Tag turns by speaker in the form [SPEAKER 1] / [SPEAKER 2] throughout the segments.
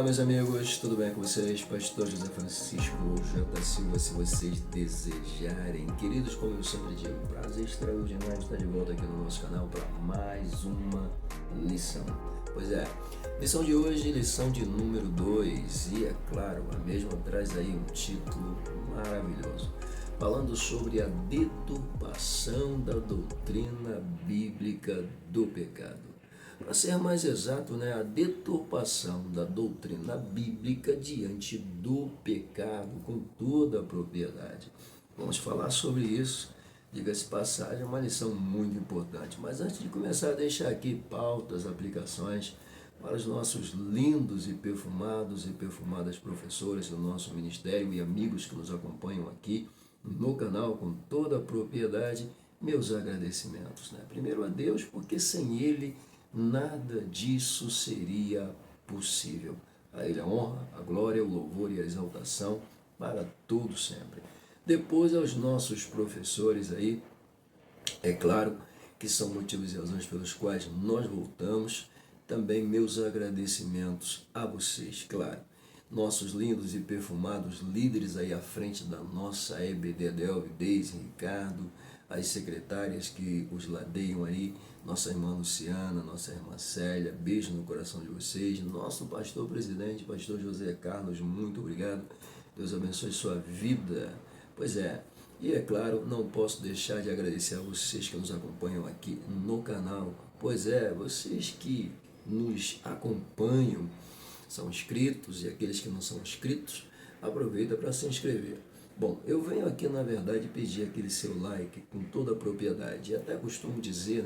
[SPEAKER 1] meus amigos, tudo bem com vocês? Pastor José Francisco J. Silva, se vocês desejarem. Queridos, como eu sempre digo, prazer extraordinário estar de volta aqui no nosso canal para mais uma lição. Pois é, lição de hoje, lição de número 2, e é claro, a mesma traz aí um título maravilhoso, falando sobre a deturpação da doutrina bíblica do pecado. Para ser mais exato, a deturpação da doutrina bíblica diante do pecado com toda a propriedade. Vamos falar sobre isso. Diga-se passagem, é uma lição muito importante. Mas antes de começar, deixar aqui pautas, aplicações para os nossos lindos e perfumadas professoras do nosso ministério e amigos que nos acompanham aqui no canal com toda a propriedade. Meus agradecimentos. Primeiro a Deus, porque sem Ele nada disso seria possível. A Ele a honra, a glória, o louvor e a exaltação para todo sempre. Depois aos nossos professores aí, é claro que são motivos e razões pelos quais nós voltamos. Também meus agradecimentos a vocês, claro. Nossos lindos e perfumados líderes aí à frente da nossa EBD Adelve, Deise, Ricardo, as secretárias que os ladeiam aí, nossa irmã Luciana, nossa irmã Célia, beijo no coração de vocês, nosso pastor presidente, pastor José Carlos, muito obrigado, Deus abençoe sua vida. Pois é, e é claro, não posso deixar de agradecer a vocês que nos acompanham aqui no canal. Pois é, vocês que nos acompanham, são inscritos, e aqueles que não são inscritos, aproveita para se inscrever. Bom, eu venho aqui na verdade pedir aquele seu like com toda a propriedade, e até costumo dizer,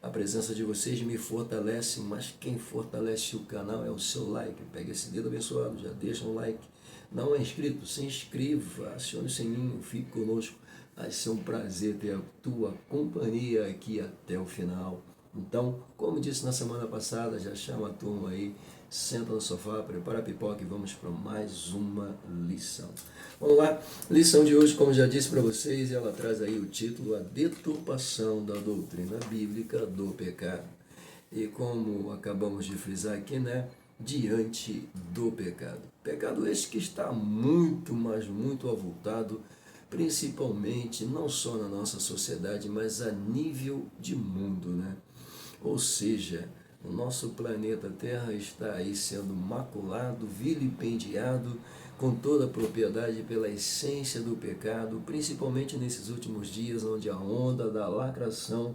[SPEAKER 1] a presença de vocês me fortalece, mas quem fortalece o canal é o seu like. Pega esse dedo abençoado, já deixa um like. Não é inscrito? Se inscreva, acione o sininho, fique conosco. Vai ser um prazer ter a tua companhia aqui até o final. Então, como disse na semana passada, já chama a turma aí, senta no sofá, prepara a pipoca e vamos para mais uma lição. Vamos lá, lição de hoje, como já disse para vocês, ela traz aí o título, a deturpação da doutrina bíblica do pecado. E como acabamos de frisar aqui, diante do pecado. Pecado esse que está muito, mas muito avultado, principalmente não só na nossa sociedade, mas a nível de mundo, Ou seja, o nosso planeta Terra está aí sendo maculado, vilipendiado com toda a propriedade pela essência do pecado, principalmente nesses últimos dias onde a onda da lacração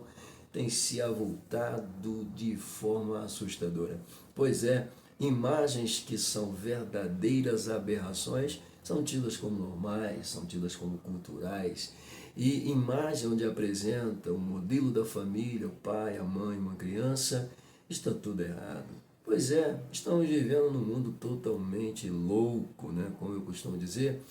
[SPEAKER 1] tem se avultado de forma assustadora. Pois é, imagens que são verdadeiras aberrações são tidas como normais, são tidas como culturais, e imagem onde apresenta o modelo da família, o pai, a mãe, uma criança, está tudo errado. Pois é, estamos vivendo num mundo totalmente louco, como eu costumo dizer,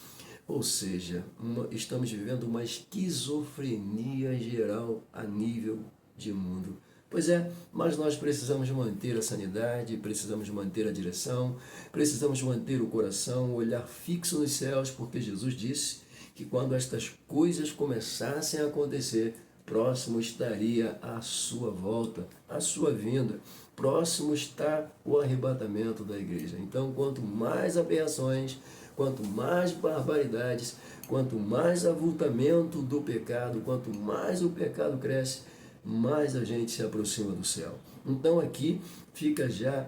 [SPEAKER 1] ou seja, estamos vivendo uma esquizofrenia geral a nível de mundo. Pois é, mas nós precisamos manter a sanidade, precisamos manter a direção, precisamos manter o coração, o olhar fixo nos céus, porque Jesus disse que quando estas coisas começassem a acontecer, próximo estaria a sua volta, a sua vinda, próximo está o arrebatamento da igreja. Então, quanto mais aberrações, quanto mais barbaridades, quanto mais avultamento do pecado, quanto mais o pecado cresce, mais a gente se aproxima do céu. Então aqui fica já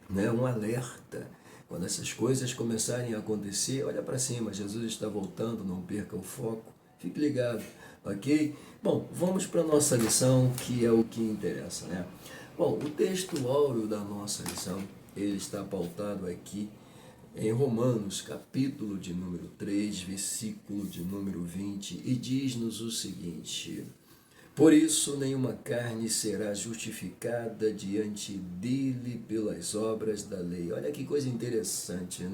[SPEAKER 1] um alerta. Quando essas coisas começarem a acontecer, olha para cima, Jesus está voltando, não perca o foco, fique ligado, ok? Bom, vamos para a nossa lição, que é o que interessa, Bom, o texto áureo da nossa lição, ele está pautado aqui em Romanos, capítulo de número 3, versículo de número 20, e diz-nos o seguinte: por isso, nenhuma carne será justificada diante dele pelas obras da lei. Olha que coisa interessante,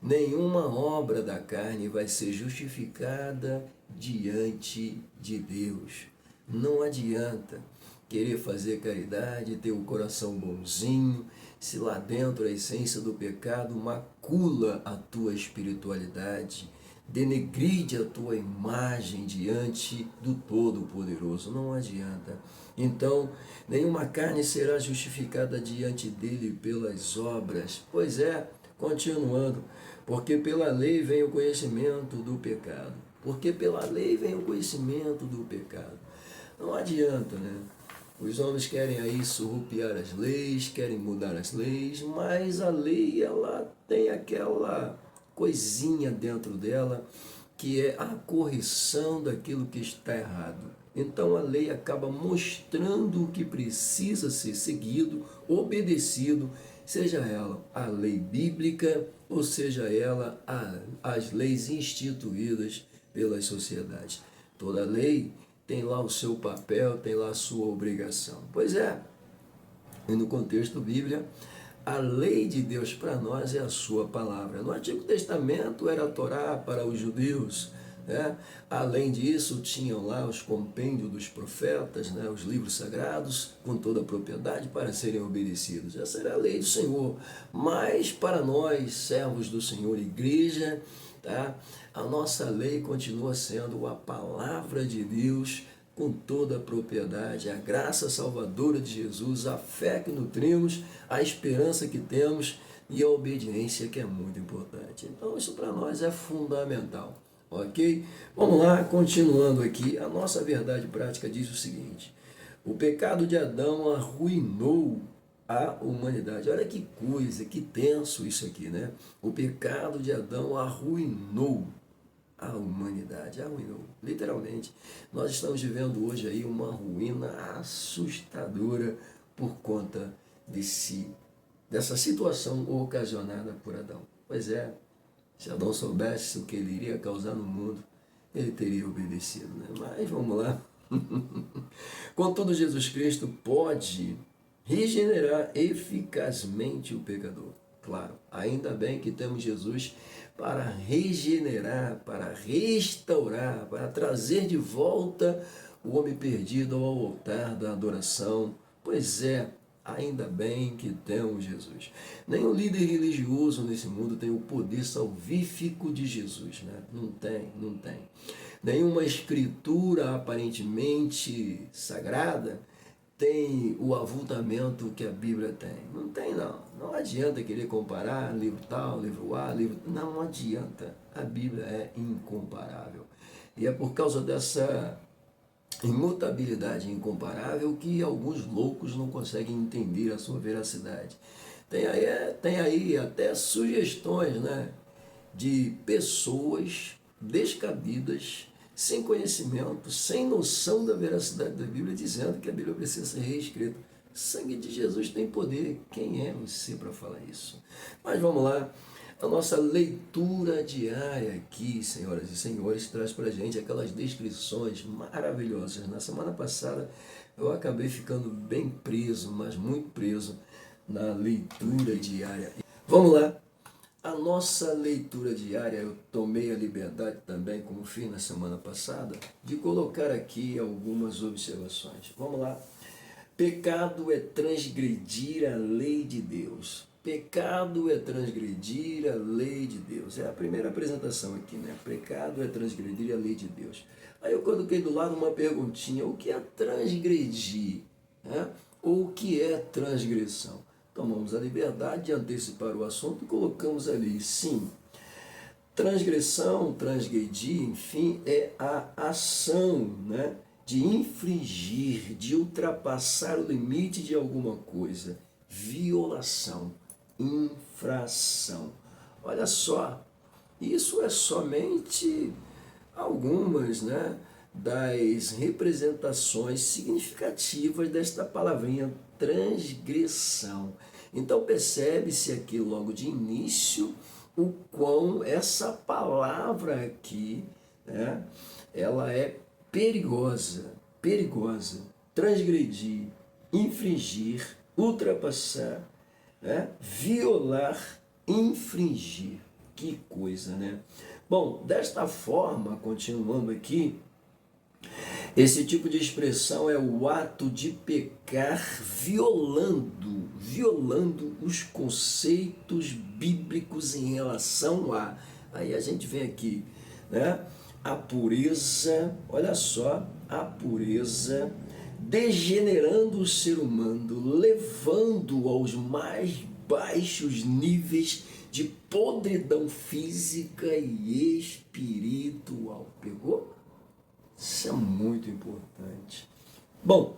[SPEAKER 1] Nenhuma obra da carne vai ser justificada diante de Deus. Não adianta querer fazer caridade, ter o coração bonzinho, se lá dentro a essência do pecado macula a tua espiritualidade. denegride a tua imagem diante do Todo-Poderoso. Não adianta. Então, nenhuma carne será justificada diante dele pelas obras. Pois é, continuando, porque pela lei vem o conhecimento do pecado. Porque pela lei vem o conhecimento do pecado. Não adianta, né? Os homens querem aí surrupiar as leis, querem mudar as leis, mas a lei, ela tem aquela coisinha dentro dela que é a correção daquilo que está errado. Então a lei acaba mostrando o que precisa ser seguido, obedecido, seja ela a lei bíblica ou seja ela as leis instituídas pelas sociedades. Toda lei tem lá o seu papel, tem lá a sua obrigação. Pois é, e no contexto Bíblia, a lei de Deus para nós é a sua palavra. No Antigo Testamento era a Torá para os judeus, né? Além disso, tinham lá os compêndios dos profetas, né? Os livros sagrados, com toda a propriedade para serem obedecidos. Essa era a lei do Senhor. Mas para nós, servos do Senhor, igreja, tá? A nossa lei continua sendo a palavra de Deus com toda a propriedade, a graça salvadora de Jesus, a fé que nutrimos, a esperança que temos e a obediência que é muito importante. Então isso para nós é fundamental, ok? Vamos lá, continuando aqui, a nossa verdade prática diz o seguinte: o pecado de Adão arruinou a humanidade. Olha que coisa, que tenso isso aqui, né? O pecado de Adão arruinou a humanidade, arruinou, literalmente. Nós estamos vivendo hoje aí uma ruína assustadora por conta dessa situação ocasionada por Adão. Pois é, se Adão soubesse o que ele iria causar no mundo, ele teria obedecido, né? Mas vamos lá. Contudo, Jesus Cristo pode regenerar eficazmente o pecador. Claro, ainda bem que temos Jesus para regenerar, para restaurar, para trazer de volta o homem perdido ao altar da adoração. Pois é, ainda bem que temos Jesus. Nenhum líder religioso nesse mundo tem o poder salvífico de Jesus, né? Não tem, não tem. Nenhuma escritura aparentemente sagrada tem o avultamento que a Bíblia tem. Não tem, não. Não adianta querer comparar livro tal, livro A, livro... Não adianta. A Bíblia é incomparável. E é por causa dessa imutabilidade incomparável que alguns loucos não conseguem entender a sua veracidade. Tem aí até sugestões, né, de pessoas descabidas, sem conhecimento, sem noção da veracidade da Bíblia, dizendo que a Bíblia precisa ser reescrita. O sangue de Jesus tem poder. Quem é você para falar isso? Mas vamos lá. A nossa leitura diária aqui, senhoras e senhores, traz para a gente aquelas descrições maravilhosas. Na semana passada eu acabei ficando bem preso, mas muito preso na leitura diária. Vamos lá. A nossa leitura diária, eu tomei a liberdade também, como fiz na semana passada, de colocar aqui algumas observações. Vamos lá. Pecado é transgredir a lei de Deus. Pecado é transgredir a lei de Deus. É a primeira apresentação aqui, né? Pecado é transgredir a lei de Deus. Aí eu coloquei do lado uma perguntinha: o que é transgredir? Né? Ou o que é transgressão? Tomamos a liberdade de antecipar o assunto e colocamos ali, sim, transgressão, transgredir, enfim, é a ação, né, de infringir, de ultrapassar o limite de alguma coisa. Violação, infração. Olha só, isso é somente algumas, né, das representações significativas desta palavrinha transgressão. Então percebe-se aqui logo de início o quão essa palavra aqui, né, ela é perigosa, perigosa. Transgredir, infringir, ultrapassar, né, violar, infringir. Que coisa, né? Bom, desta forma, continuando aqui, esse tipo de expressão é o ato de pecar violando os conceitos bíblicos em relação a... Aí a gente vem aqui né? A pureza, olha só, a pureza, degenerando o ser humano, levando aos mais baixos níveis de podridão física e espiritual. Pegou? Isso é muito importante. Bom,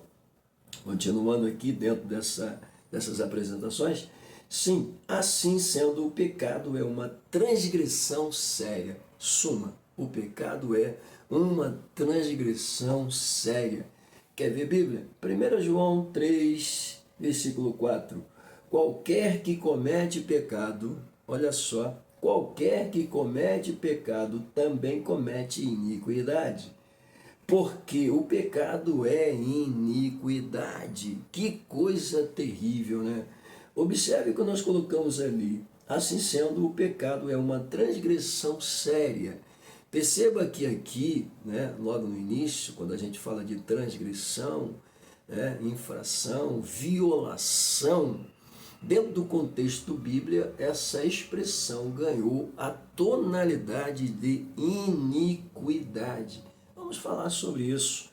[SPEAKER 1] continuando aqui dentro dessas apresentações, sim, assim sendo, o pecado é uma transgressão séria. Suma, o pecado é uma transgressão séria. Quer ver Bíblia? 1 João 3, versículo 4. Qualquer que comete pecado, olha só, qualquer que comete pecado também comete iniquidade. Porque o pecado é iniquidade. Que coisa terrível, né? Observe que nós colocamos ali. Assim sendo, o pecado é uma transgressão séria. Perceba que aqui, né, logo no início, quando a gente fala de transgressão, né, infração, violação, dentro do contexto Bíblia, essa expressão ganhou a tonalidade de iniquidade. Vamos falar sobre isso.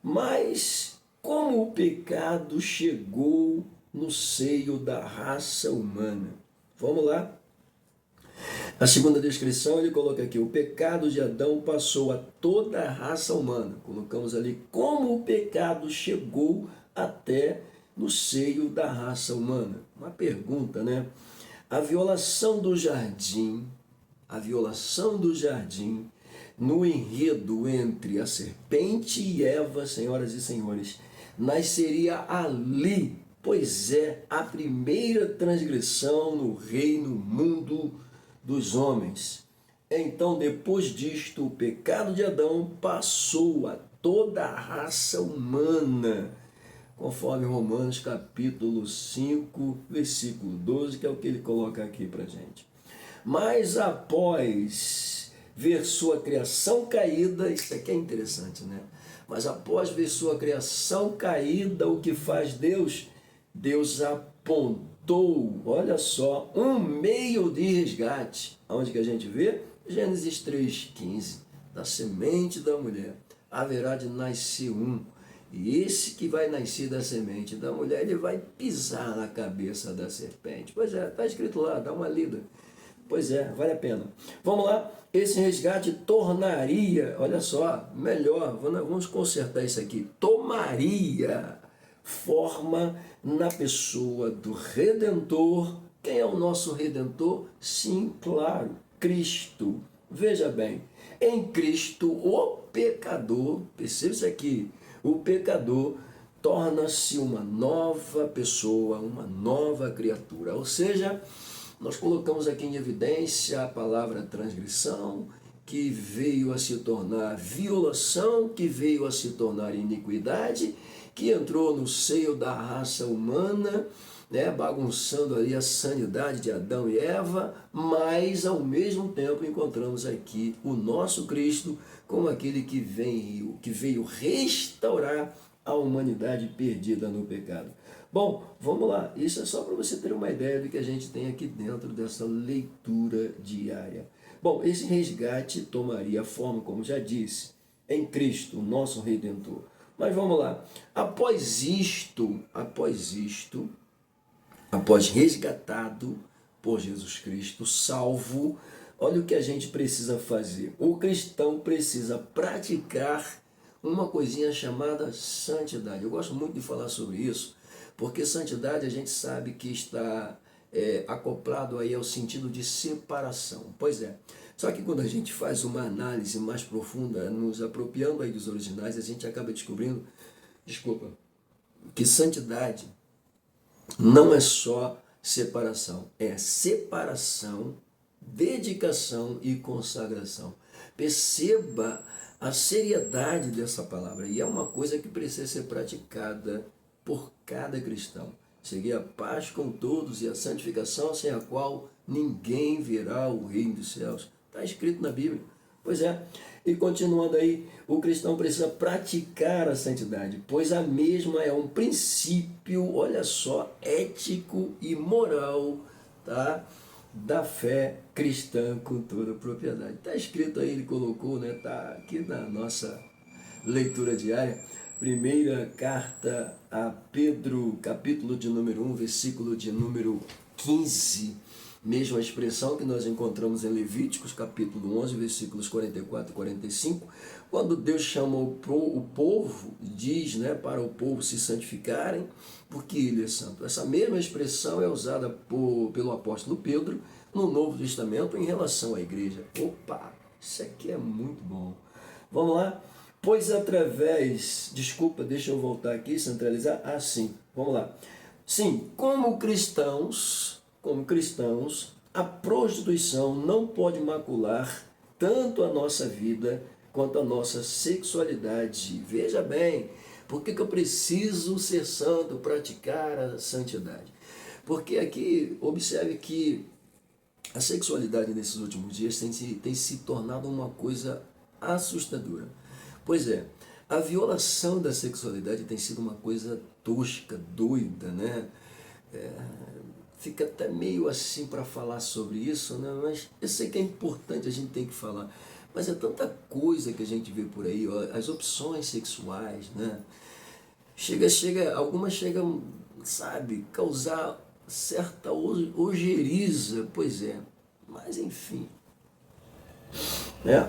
[SPEAKER 1] Mas como o pecado chegou no seio da raça humana? Vamos lá. A segunda descrição ele coloca aqui: o pecado de Adão passou a toda a raça humana. Colocamos ali como o pecado chegou até no seio da raça humana. Uma pergunta, né? A violação do jardim no enredo entre a serpente e Eva, senhoras e senhores, nasceria ali, pois é a primeira transgressão no reino mundo dos homens. Então, depois disto, o pecado de Adão passou a toda a raça humana, conforme Romanos capítulo 5, versículo 12, que é o que ele coloca aqui para a gente. Mas após ver sua criação caída, isso aqui é interessante, né? Mas após ver sua criação caída, o que faz Deus? Deus apontou, olha só, um meio de resgate. Onde que a gente vê? Gênesis 3,15. Da semente da mulher haverá de nascer um. E esse que vai nascer da semente da mulher, ele vai pisar na cabeça da serpente. Pois é, está escrito lá, dá uma lida. Pois é, vale a pena. Vamos lá, esse resgate tornaria, olha só, melhor, vamos consertar isso aqui, tomaria forma na pessoa do Redentor. Quem é o nosso Redentor? Sim, claro, Cristo. Veja bem, em Cristo o pecador, perceba isso aqui, o pecador torna-se uma nova pessoa, uma nova criatura, ou seja, nós colocamos aqui em evidência a palavra transgressão, que veio a se tornar violação, que veio a se tornar iniquidade, que entrou no seio da raça humana, né, bagunçando ali a sanidade de Adão e Eva, mas ao mesmo tempo encontramos aqui o nosso Cristo como aquele que veio restaurar a humanidade perdida no pecado. Bom, vamos lá. Isso é só para você ter uma ideia do que a gente tem aqui dentro dessa leitura diária. Bom, esse resgate tomaria forma, como já disse, em Cristo, o nosso Redentor. Mas vamos lá. Após resgatado por Jesus Cristo, salvo, olha o que a gente precisa fazer. O cristão precisa praticar uma coisinha chamada santidade. Eu gosto muito de falar sobre isso, porque santidade a gente sabe que está acoplado aí ao sentido de separação. Pois é. Só que quando a gente faz uma análise mais profunda, nos apropriando aí dos originais, a gente acaba descobrindo, que santidade não é só separação, é separação, dedicação e consagração. Perceba a seriedade dessa palavra, e é uma coisa que precisa ser praticada por cada cristão. Seguir a paz com todos e a santificação, sem a qual ninguém verá o reino dos céus. Está escrito na Bíblia. Pois é. E continuando aí, o cristão precisa praticar a santidade, pois a mesma é um princípio, olha só, ético e moral, tá? da fé cristã com toda a propriedade. Está escrito aí, ele colocou, né? Está aqui na nossa leitura diária. Primeira carta a Pedro, capítulo de número 1, versículo de número 15. Mesma expressão que nós encontramos em Levíticos, capítulo 11, versículos 44 e 45, quando Deus chama o povo, diz, né, para o povo se santificarem, porque Ele é santo. Essa mesma expressão é usada pelo apóstolo Pedro no Novo Testamento em relação à igreja. Opa, isso aqui é muito bom. Vamos lá? Pois através... Desculpa, deixa eu voltar aqui, centralizar. Ah, sim. Vamos lá. Sim, como cristãos, a prostituição não pode macular tanto a nossa vida quanto a nossa sexualidade. Veja bem, por que eu preciso ser santo, praticar a santidade? Porque aqui, observe que a sexualidade nesses últimos dias tem se tornado uma coisa assustadora. Pois é, a violação da sexualidade tem sido uma coisa tosca, doida, né? Fica até meio assim para falar sobre isso, né? Mas eu sei que é importante, a gente tem que falar. Mas é tanta coisa que a gente vê por aí, ó, as opções sexuais, né? Algumas chegam, sabe, causar certa ojeriza, pois é. Mas enfim,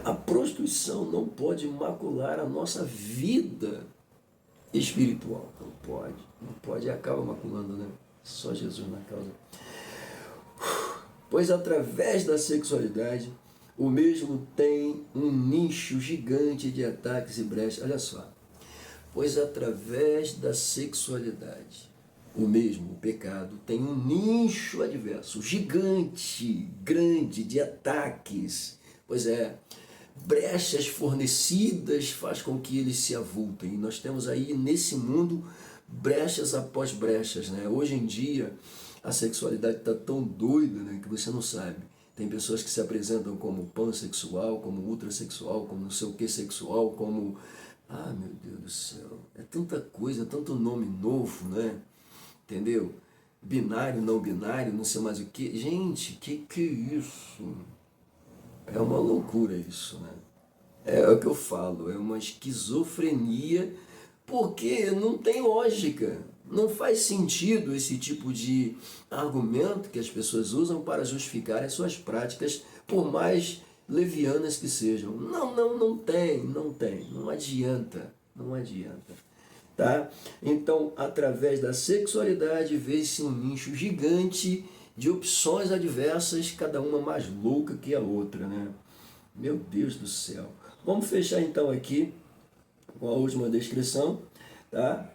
[SPEAKER 1] a prostituição não pode macular a nossa vida espiritual. Não pode e acaba maculando, né? Só Jesus na causa. Pois através da sexualidade, o mesmo tem um nicho gigante de ataques e brechas. Olha só. Pois através da sexualidade, o mesmo, o pecado, tem um nicho adverso, gigante, grande, de ataques. Pois é, brechas fornecidas faz com que eles se avultem. E nós temos aí nesse mundo brechas após brechas, né? Hoje em dia a sexualidade está tão doida, né, que você não sabe. Tem pessoas que se apresentam como pansexual, como ultrasexual, como não sei o que sexual, como... Ah, meu Deus do céu, é tanta coisa, tanto nome novo, né? Entendeu? Binário, não binário, não sei mais o que. Gente, que é isso? É uma loucura isso, né? É o que eu falo, é uma esquizofrenia, porque não tem lógica. Não faz sentido esse tipo de argumento que as pessoas usam para justificar as suas práticas, por mais levianas que sejam. Não tem, não adianta, não adianta. Tá? Então, através da sexualidade, vê-se um nicho gigante de opções adversas, cada uma mais louca que a outra, né? Meu Deus do céu. Vamos fechar então aqui com a última descrição, tá?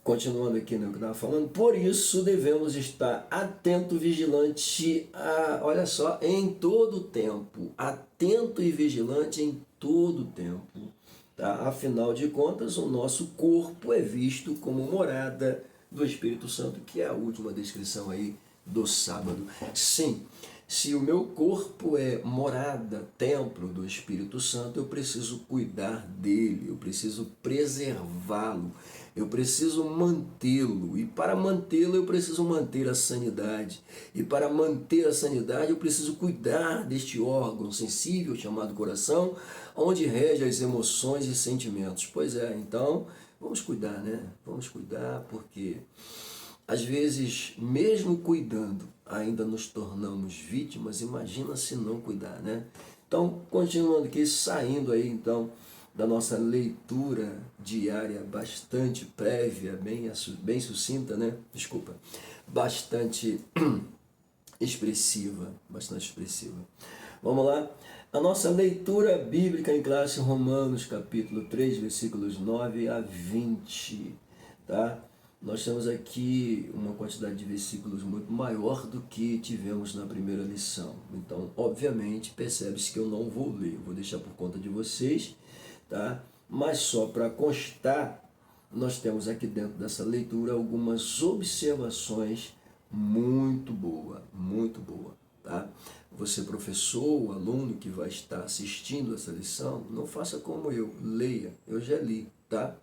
[SPEAKER 1] Continuando aqui no que eu estava falando, por isso devemos estar atento, vigilante, olha só, em todo o tempo, atento e vigilante em todo o tempo, tá? Afinal de contas, o nosso corpo é visto como morada do Espírito Santo, que é a última descrição aí do sábado. Sim, se o meu corpo é morada, templo do Espírito Santo, eu preciso cuidar dele, eu preciso preservá-lo, eu preciso mantê-lo. E para mantê-lo, eu preciso manter a sanidade. E para manter a sanidade, eu preciso cuidar deste órgão sensível chamado coração, onde rege as emoções e sentimentos. Pois é, então, vamos cuidar, né? Vamos cuidar, porque às vezes, mesmo cuidando, ainda nos tornamos vítimas. Imagina se não cuidar, né? Então, continuando aqui, saindo aí então da nossa leitura diária bastante prévia, bem sucinta, né? Desculpa, bastante expressiva, bastante expressiva. Vamos lá? A nossa leitura bíblica em classe, Romanos, capítulo 3, versículos 9 a 20, tá? Nós temos aqui uma quantidade de versículos muito maior do que tivemos na primeira lição. Então, obviamente, percebe-se que eu não vou ler, eu vou deixar por conta de vocês, tá? Mas só para constar, nós temos aqui dentro dessa leitura algumas observações muito boa, tá? Você, professor, aluno que vai estar assistindo essa lição, não faça como eu, leia, eu já li, tá?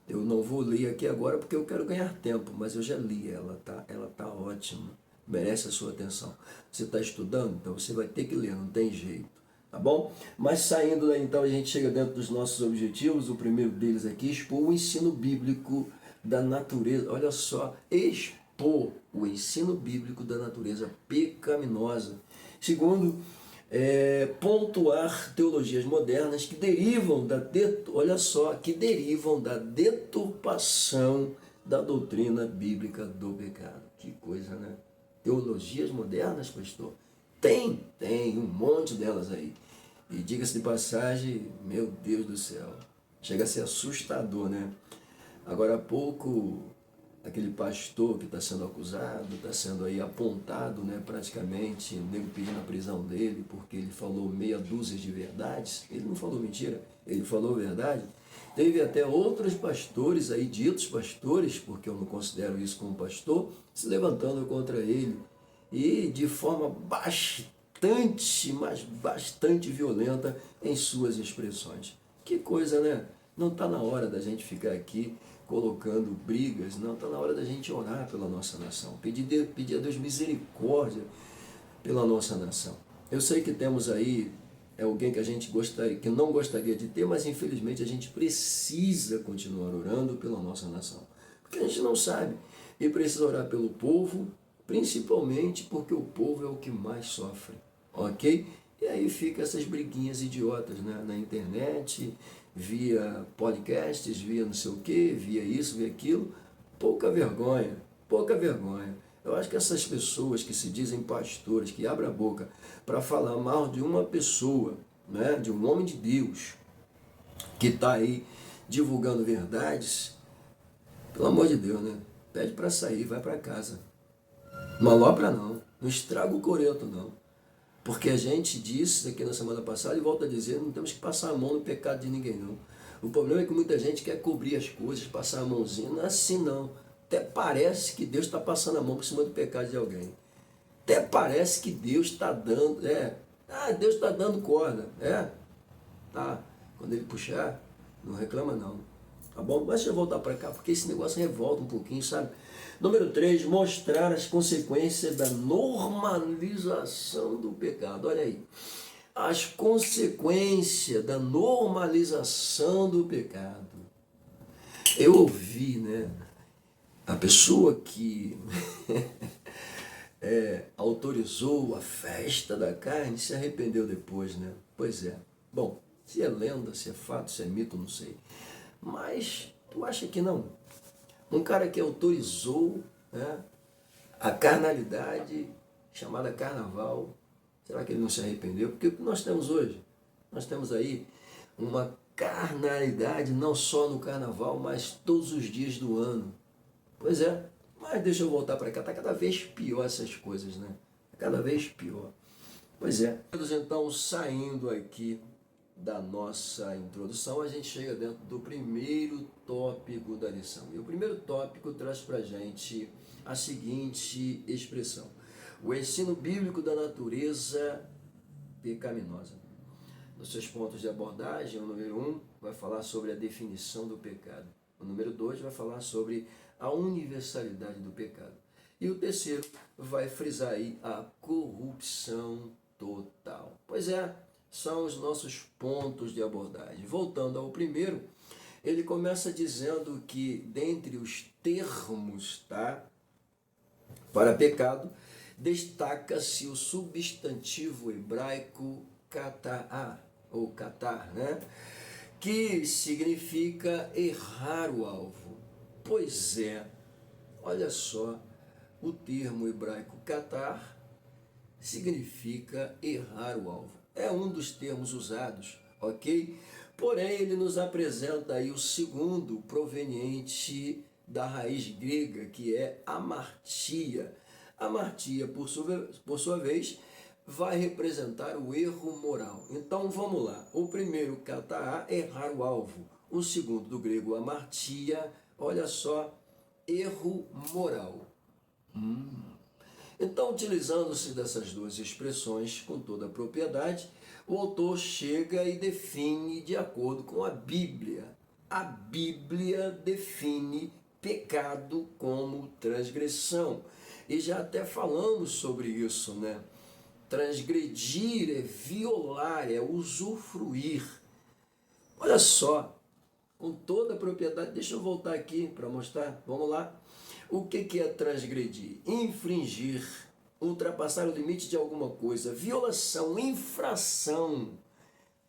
[SPEAKER 1] Eu não vou ler aqui agora porque eu quero ganhar tempo, mas eu já li ela, tá? Ela tá ótima, merece a sua atenção. Você está estudando, então você vai ter que ler, não tem jeito, tá bom? Mas saindo daí, então, a gente chega dentro dos nossos objetivos. O primeiro deles aqui, expor o ensino bíblico da natureza. Olha só, expor o ensino bíblico da natureza pecaminosa. Segundo, pontuar teologias modernas que derivam olha só, que derivam da deturpação da doutrina bíblica do pecado. Que coisa, né? Teologias modernas, pastor? Tem um monte delas aí. E diga-se de passagem, meu Deus do céu, chega a ser assustador, né? Agora há pouco, aquele pastor que está sendo acusado, está sendo aí apontado, né, praticamente, o nego pedindo a prisão dele, porque ele falou meia dúzia de verdades. Ele não falou mentira, ele falou verdade. Teve até outros pastores aí, ditos pastores, porque eu não considero isso como pastor, se levantando contra ele, e de forma bastante violenta em suas expressões. Que coisa, né? Não está na hora da gente ficar aqui colocando brigas, não, está na hora da gente orar pela nossa nação, pedir a Deus misericórdia pela nossa nação. Eu sei que temos aí alguém que a gente gostaria, que não gostaria de ter, mas infelizmente a gente precisa continuar orando pela nossa nação, porque a gente não sabe, e precisa orar pelo povo, principalmente porque o povo é o que mais sofre, ok? E aí fica essas briguinhas idiotas, né, na internet, via podcasts, via não sei o que, via isso, via aquilo. Pouca vergonha, pouca vergonha. Eu acho que essas pessoas que se dizem pastores, que abrem a boca para falar mal de uma pessoa, né, de um homem de Deus, que está aí divulgando verdades, pelo amor de Deus, né? Pede para sair, vai para casa. Não alopra não, não estraga o coreto não. Porque a gente disse aqui na semana passada e volta a dizer, não temos que passar a mão no pecado de ninguém não. O problema é que muita gente quer cobrir as coisas, passar a mãozinha, não é assim não. Até parece que Deus está passando a mão por cima do pecado de alguém. Até parece que Deus está dando, Deus está dando corda, tá. Quando ele puxar, não reclama não. Tá bom? Mas deixa eu voltar para cá, porque esse negócio revolta um pouquinho, sabe? Número 3, mostrar as consequências da normalização do pecado. Olha aí. As consequências da normalização do pecado. Eu ouvi, né? A pessoa que autorizou a festa da carne se arrependeu depois, né? Pois é. Bom, se é lenda, se é fato, se é mito, não sei. Mas tu acha que não? Um cara que autorizou, né, a carnalidade chamada carnaval, será que ele não se arrependeu? Porque o que nós temos hoje? Nós temos aí uma carnalidade não só no carnaval, mas todos os dias do ano. Pois é, mas deixa eu voltar para cá, está cada vez pior essas coisas, né? Cada vez pior. Pois é. Então, saindo aqui da nossa introdução, a gente chega dentro do primeiro tópico da lição. E o primeiro tópico traz para a gente a seguinte expressão: o ensino bíblico da natureza pecaminosa. Nos seus pontos de abordagem, o número 1 vai falar sobre a definição do pecado. O número 2 vai falar sobre a universalidade do pecado. E o terceiro vai frisar aí a corrupção total. Pois é, são os nossos pontos de abordagem. Voltando ao primeiro, ele começa dizendo que dentre os termos, tá, para pecado, destaca-se o substantivo hebraico kata'á, ou katar, né, que significa errar o alvo. Pois é, olha só, o termo hebraico katar significa errar o alvo. É um dos termos usados, ok? Porém, ele nos apresenta aí o segundo, proveniente da raiz grega, que é amartia. Amartia, por sua vez, vai representar o erro moral. Então, vamos lá. O primeiro, kataá, errar o alvo. O segundo, do grego, amartia, olha só, erro moral. Então, utilizando-se dessas duas expressões com toda a propriedade, o autor chega e define de acordo com a Bíblia. A Bíblia define pecado como transgressão. E já até falamos sobre isso, né? Transgredir é violar, é usufruir. Olha só, com toda a propriedade, deixa eu voltar aqui para mostrar, vamos lá. O que é transgredir? Infringir, ultrapassar o limite de alguma coisa, violação, infração.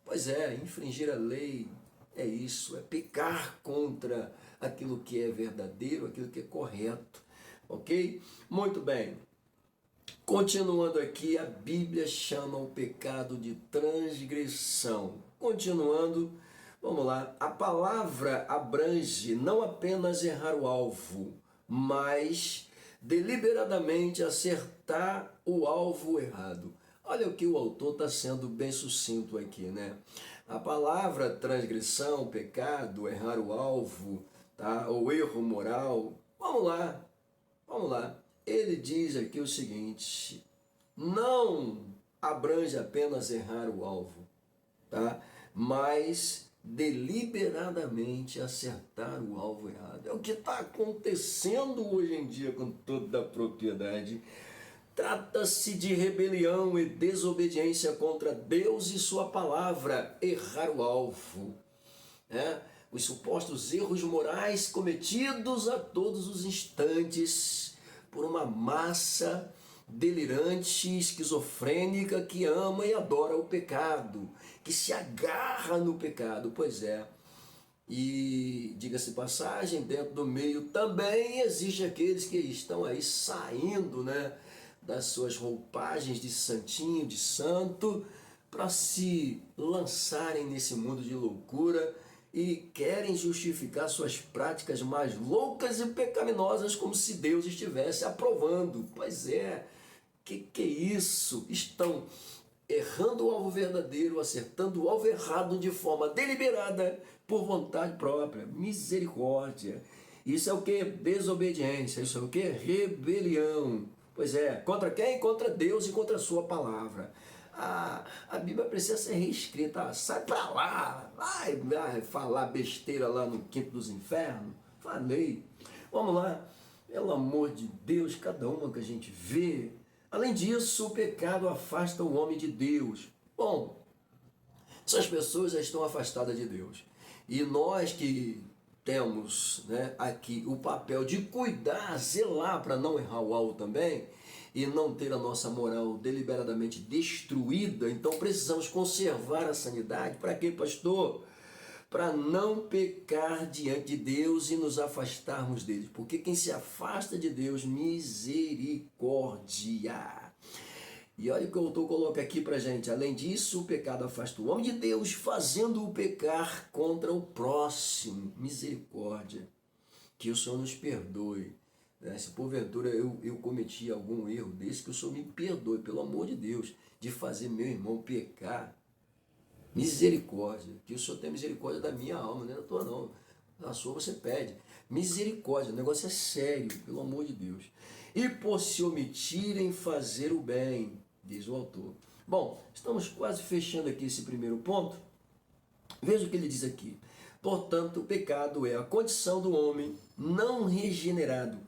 [SPEAKER 1] Pois é, infringir a lei é isso, é pecar contra aquilo que é verdadeiro, aquilo que é correto, ok? Muito bem. Continuando aqui, a Bíblia chama o pecado de transgressão. Continuando, vamos lá. A palavra abrange não apenas errar o alvo, mas deliberadamente acertar o alvo errado. Olha o que o autor está sendo bem sucinto aqui, né? A palavra transgressão, pecado, errar o alvo, tá? Ou erro moral. Vamos lá, vamos lá. Ele diz aqui o seguinte: não abrange apenas errar o alvo, tá? Mas deliberadamente acertar o alvo errado. É o que está acontecendo hoje em dia com toda a propriedade. Trata-se de rebelião e desobediência contra Deus e sua palavra, errar o alvo, né? Os supostos erros morais cometidos a todos os instantes por uma massa delirante, esquizofrênica que ama e adora o pecado, que se agarra no pecado, pois é. E, diga-se passagem, dentro do meio também existe aqueles que estão aí saindo, né, das suas roupagens de santinho, de santo, para se lançarem nesse mundo de loucura e querem justificar suas práticas mais loucas e pecaminosas como se Deus estivesse aprovando. Pois é, que é isso? Estão errando o alvo verdadeiro, acertando o alvo errado de forma deliberada, por vontade própria. Misericórdia. Isso é o que? Desobediência. Isso é o que? Rebelião. Pois é, contra quem? Contra Deus e contra a sua palavra. A Bíblia precisa ser reescrita. Sai pra lá, vai falar besteira lá no quinto dos infernos. Falei. Vamos lá. Pelo amor de Deus, cada uma que a gente vê. Além disso, o pecado afasta o homem de Deus. Bom, essas pessoas já estão afastadas de Deus. E nós que temos, né, aqui o papel de cuidar, zelar para não errar o alvo também, e não ter a nossa moral deliberadamente destruída, então precisamos conservar a sanidade. Para quê, pastor? Para não pecar diante de Deus e nos afastarmos dele. Porque quem se afasta de Deus, misericórdia. E olha o que o autor coloca aqui para gente. Além disso, o pecado afasta o homem de Deus, fazendo-o pecar contra o próximo. Misericórdia. Que o Senhor nos perdoe. Se porventura eu cometi algum erro desse, que o Senhor me perdoe, pelo amor de Deus, de fazer meu irmão pecar. Misericórdia, que o Senhor tenha misericórdia da minha alma, não é da tua não. A sua você pede. Misericórdia, o negócio é sério, pelo amor de Deus. E por se omitirem fazer o bem, diz o autor. Bom, estamos quase fechando aqui esse primeiro ponto. Veja o que ele diz aqui. Portanto, o pecado é a condição do homem não regenerado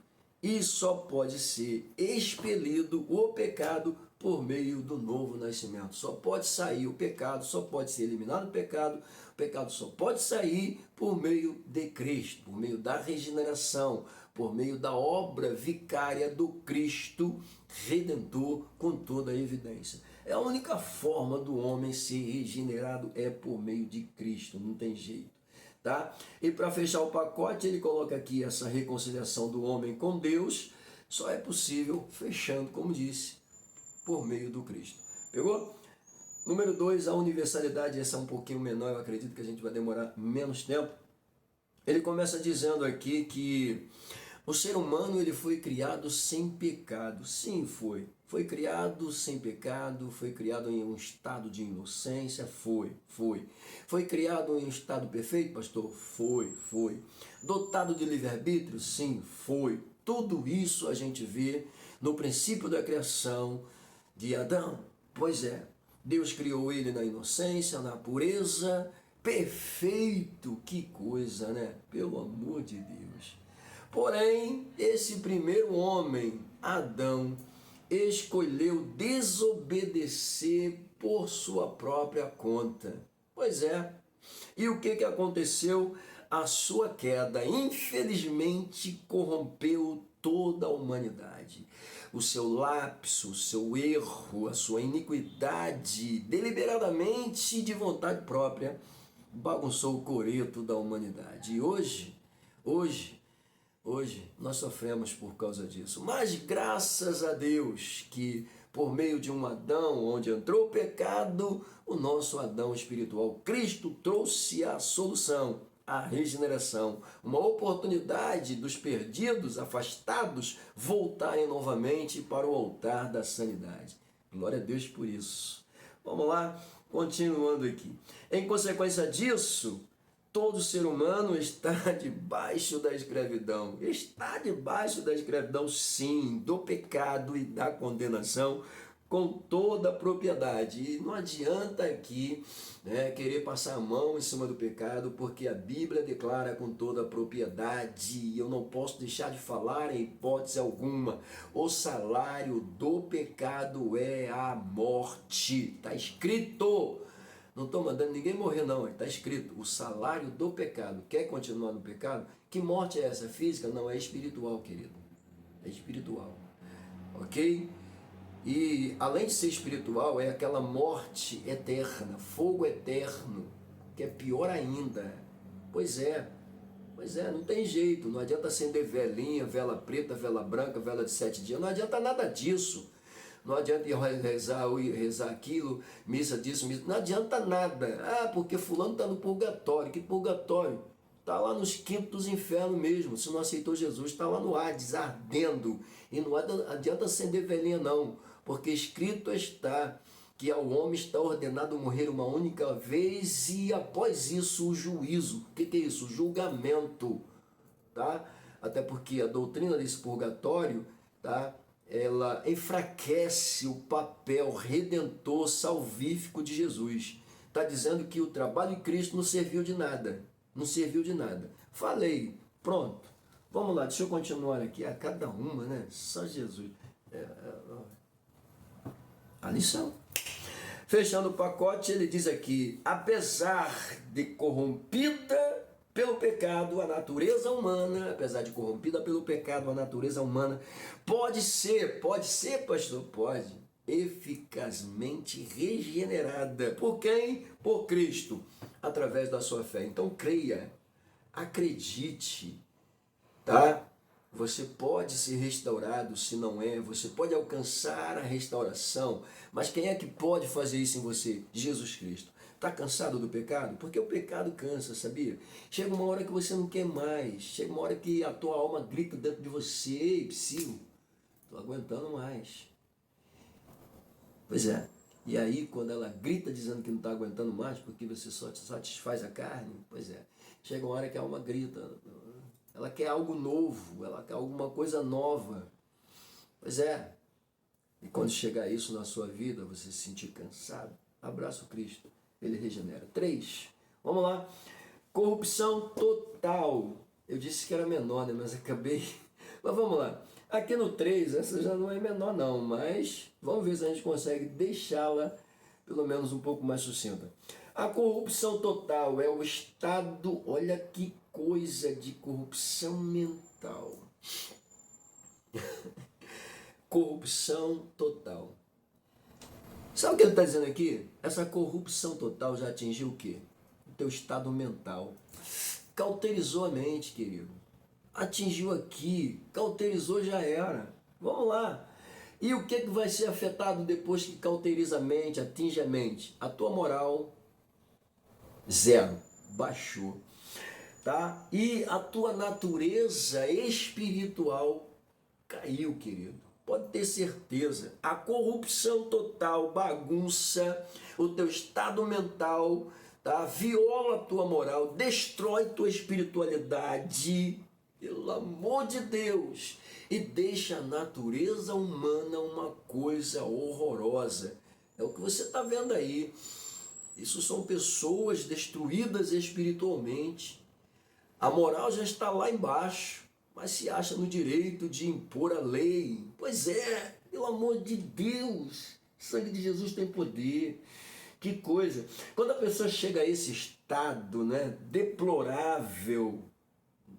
[SPEAKER 1] e só pode ser expelido o pecado por meio do novo nascimento. Só pode sair o pecado, só pode ser eliminado o pecado só pode sair por meio de Cristo, por meio da regeneração, por meio da obra vicária do Cristo Redentor, com toda a evidência. É a única forma do homem ser regenerado é por meio de Cristo, não tem jeito. Tá? E para fechar o pacote, ele coloca aqui essa reconciliação do homem com Deus, só é possível, fechando, como disse, por meio do Cristo. Pegou? Número 2, a universalidade, essa é um pouquinho menor, eu acredito que a gente vai demorar menos tempo. Ele começa dizendo aqui que o ser humano ele foi criado sem pecado. Sim, foi. Foi criado sem pecado, foi criado em um estado de inocência, foi. Foi criado em um estado perfeito, pastor? Foi. Dotado de livre-arbítrio? Sim, foi. Tudo isso a gente vê no princípio da criação de Adão. Pois é, Deus criou ele na inocência, na pureza, perfeito. Que coisa, né? Pelo amor de Deus. Porém, esse primeiro homem, Adão, escolheu desobedecer por sua própria conta. Pois é. E o que aconteceu? A sua queda, infelizmente, corrompeu toda a humanidade. O seu lapso, o seu erro, a sua iniquidade, deliberadamente de vontade própria, bagunçou o coreto da humanidade. E hoje nós sofremos por causa disso. Mas graças a Deus que por meio de um Adão, onde entrou o pecado, o nosso Adão espiritual, Cristo, trouxe a solução, a regeneração, uma oportunidade dos perdidos, afastados, voltarem novamente para o altar da sanidade. Glória a Deus por isso. Vamos lá, continuando aqui. Em consequência disso, todo ser humano está debaixo da escravidão. Está debaixo da escravidão, sim, do pecado e da condenação, com toda a propriedade. E não adianta aqui querer passar a mão em cima do pecado, porque a Bíblia declara com toda a propriedade, e eu não posso deixar de falar em hipótese alguma, o salário do pecado é a morte. Está escrito. Não estou mandando ninguém morrer, não. Está escrito, o salário do pecado. Quer continuar no pecado? Que morte é essa? Física? Não, é espiritual, querido. É espiritual. Ok? E além de ser espiritual, é aquela morte eterna, fogo eterno, que é pior ainda. Pois é, não tem jeito. Não adianta acender velinha, vela preta, vela branca, vela de 7 dias. Não adianta nada disso. Não adianta ir rezar aquilo, missa disso, missa. Não adianta nada. Ah, porque fulano está no purgatório. Que purgatório? Está lá nos quintos dos infernos mesmo. Se não aceitou Jesus, está lá no Hades, ardendo. E não adianta acender velhinha não. Porque escrito está que ao homem está ordenado morrer uma única vez e após isso o juízo. O que é isso? O julgamento. Tá? Até porque a doutrina desse purgatório, tá? Ela enfraquece o papel redentor salvífico de Jesus. Está dizendo que o trabalho de Cristo não serviu de nada. Não serviu de nada. Falei, pronto. Vamos lá, deixa eu continuar aqui. A cada uma, né? Só Jesus. A lição. Fechando o pacote, ele diz aqui, apesar de corrompida pelo pecado, a natureza humana, apesar de corrompida pelo pecado, a natureza humana pode ser, pastor, pode, eficazmente regenerada. Por quem? Por Cristo, através da sua fé. Então creia, acredite, tá? Você pode ser restaurado, se não é, você pode alcançar a restauração, mas quem é que pode fazer isso em você? Jesus Cristo. Está cansado do pecado? Porque o pecado cansa, sabia? Chega uma hora que você não quer mais, chega uma hora que a tua alma grita dentro de você, ei, psiu, estou aguentando mais. Pois é, e aí quando ela grita dizendo que não está aguentando mais, porque você só te satisfaz a carne, pois é, chega uma hora que a alma grita, ela quer algo novo, ela quer alguma coisa nova. Pois é, e quando chegar isso na sua vida, você se sentir cansado, abraça o Cristo, ele regenera. 3, vamos lá, corrupção total. Eu disse que era menor, né? Mas acabei. Mas vamos lá, aqui no 3, essa já não é menor não, mas vamos ver se a gente consegue deixá-la pelo menos um pouco mais sucinta. A corrupção total é o estado, olha que coisa de corrupção mental. Corrupção total. Sabe o que ele está dizendo aqui? Essa corrupção total já atingiu o quê? O teu estado mental. Cauterizou a mente, querido. Atingiu aqui, cauterizou, já era. Vamos lá. E o que vai ser afetado depois que cauteriza a mente, atinge a mente? A tua moral, 0, baixou. Tá? E a tua natureza espiritual caiu, querido. Pode ter certeza. A corrupção total bagunça o teu estado mental, tá? Viola a tua moral, destrói tua espiritualidade, pelo amor de Deus, e deixa a natureza humana uma coisa horrorosa. É o que você está vendo aí. Isso são pessoas destruídas espiritualmente. A moral já está lá embaixo. mas se acha no direito de impor a lei. Pois é, pelo amor de Deus, o sangue de Jesus tem poder. Que coisa! Quando a pessoa chega a esse estado, né, deplorável,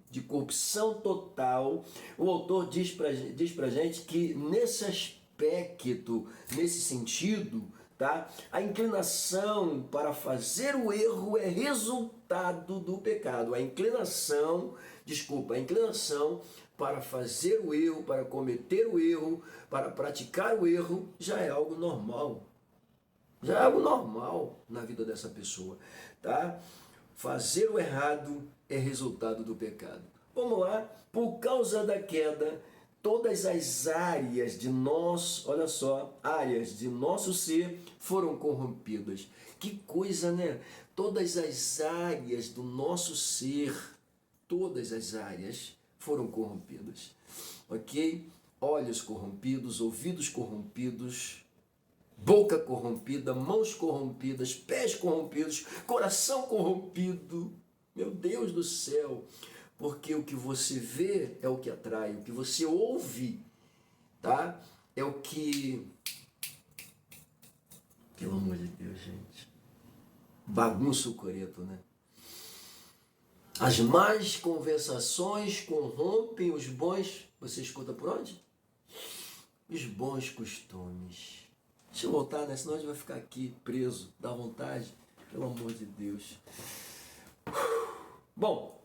[SPEAKER 1] de corrupção total, o autor diz pra gente que nesse aspecto, nesse sentido, tá? A inclinação para fazer o erro é resultado do pecado. A inclinação para fazer o erro, para cometer o erro, para praticar o erro, já é algo normal. Já é algo normal na vida dessa pessoa, tá? Fazer o errado é resultado do pecado. Vamos lá, por causa da queda, todas as áreas de nós, olha só, áreas de nosso ser foram corrompidas. Que coisa, né? Todas as áreas do nosso ser, todas as áreas foram corrompidas. Ok? Olhos corrompidos, ouvidos corrompidos, boca corrompida, mãos corrompidas, pés corrompidos, coração corrompido. Meu Deus do céu! Porque o que você vê é o que atrai, o que você ouve, tá? É o que... Pelo amor de Deus, gente. Bagunça o coreto, né? As más conversações corrompem os bons... Você escuta por onde? Os bons costumes. Deixa eu voltar, né? Senão a gente vai ficar aqui preso. Dá vontade? Pelo amor de Deus. Bom...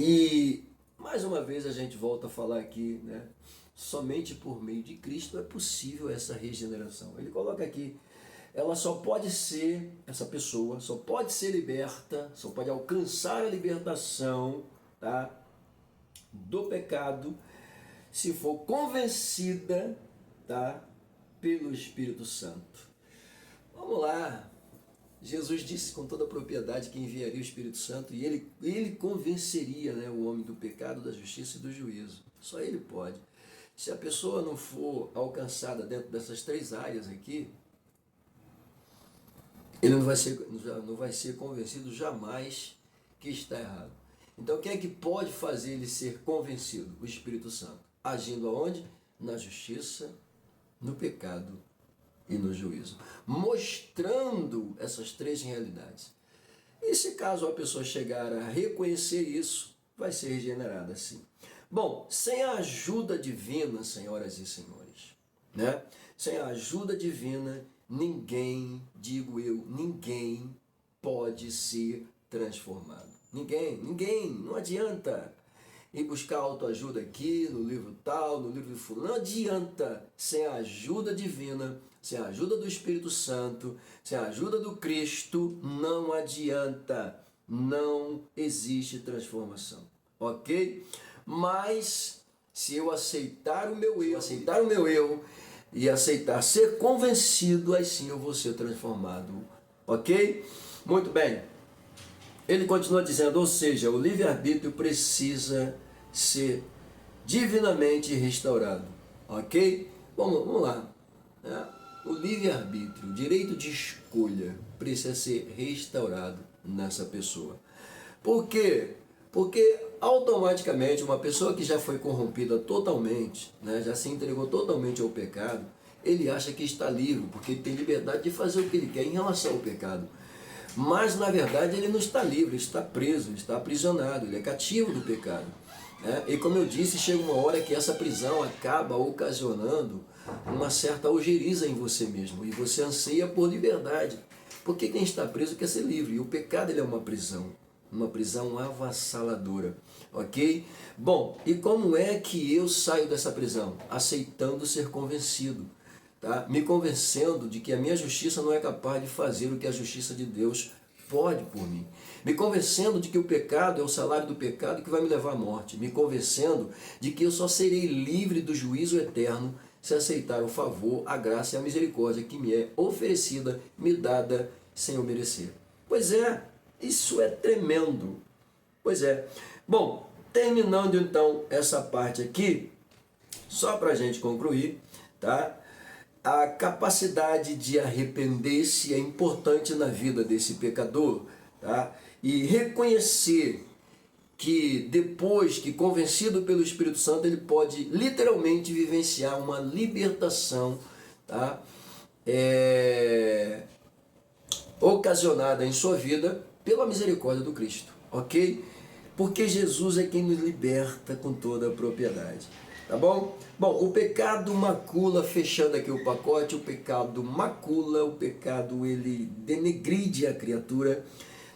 [SPEAKER 1] E mais uma vez a gente volta a falar aqui, né? Somente por meio de Cristo é possível essa regeneração. Ele coloca aqui, ela só pode ser, essa pessoa só pode ser liberta, só pode alcançar a libertação, tá? Do pecado, se for convencida, tá? Pelo Espírito Santo. Vamos lá. Jesus disse com toda a propriedade que enviaria o Espírito Santo e ele convenceria, né, o homem do pecado, da justiça e do juízo. Só ele pode. Se a pessoa não for alcançada dentro dessas três áreas aqui, ele não vai ser convencido jamais que está errado. Então quem é que pode fazer ele ser convencido? O Espírito Santo. Agindo aonde? Na justiça, no pecado e no juízo, mostrando essas três realidades. E se caso a pessoa chegar a reconhecer isso, vai ser regenerada sim. Bom, sem a ajuda divina, senhoras e senhores, né? Sem a ajuda divina, ninguém, digo eu, ninguém pode ser transformado. Ninguém, não adianta ir buscar autoajuda aqui, no livro tal, no livro fulano, não adianta. Sem a ajuda divina, sem a ajuda do Espírito Santo, sem a ajuda do Cristo, não adianta, não existe transformação, ok? Mas se eu aceitar o meu erro e aceitar ser convencido, aí sim eu vou ser transformado, ok? Muito bem. Ele continua dizendo, ou seja, o livre-arbítrio precisa ser divinamente restaurado, ok? Vamos lá. O livre-arbítrio, o direito de escolha, precisa ser restaurado nessa pessoa. Por quê? Porque automaticamente uma pessoa que já foi corrompida totalmente, né, já se entregou totalmente ao pecado, ele acha que está livre, porque ele tem liberdade de fazer o que ele quer em relação ao pecado. Mas na verdade ele não está livre, ele está preso, ele está aprisionado, ele é cativo do pecado. E como eu disse, chega uma hora que essa prisão acaba ocasionando uma certa ojeriza em você mesmo, e você anseia por liberdade, porque quem está preso quer ser livre, e o pecado ele é uma prisão avassaladora, ok? Bom, e como é que eu saio dessa prisão? Aceitando ser convencido, tá? Me convencendo de que a minha justiça não é capaz de fazer o que a justiça de Deus pode por mim. Me convencendo de que o pecado é o salário do pecado que vai me levar à morte. Me convencendo de que eu só serei livre do juízo eterno se aceitar o favor, a graça e a misericórdia que me é oferecida, me dada sem eu merecer. Pois é, isso é tremendo. Pois é. Bom, terminando então essa parte aqui, só para a gente concluir, tá? A capacidade de arrepender-se é importante na vida desse pecador, tá? E reconhecer que depois que convencido pelo Espírito Santo, ele pode literalmente vivenciar uma libertação, tá? Ocasionada em sua vida pela misericórdia do Cristo, ok? Porque Jesus é quem nos liberta com toda a propriedade, tá bom? Bom, o pecado macula, fechando aqui o pacote, o pecado macula, o pecado ele denegride a criatura,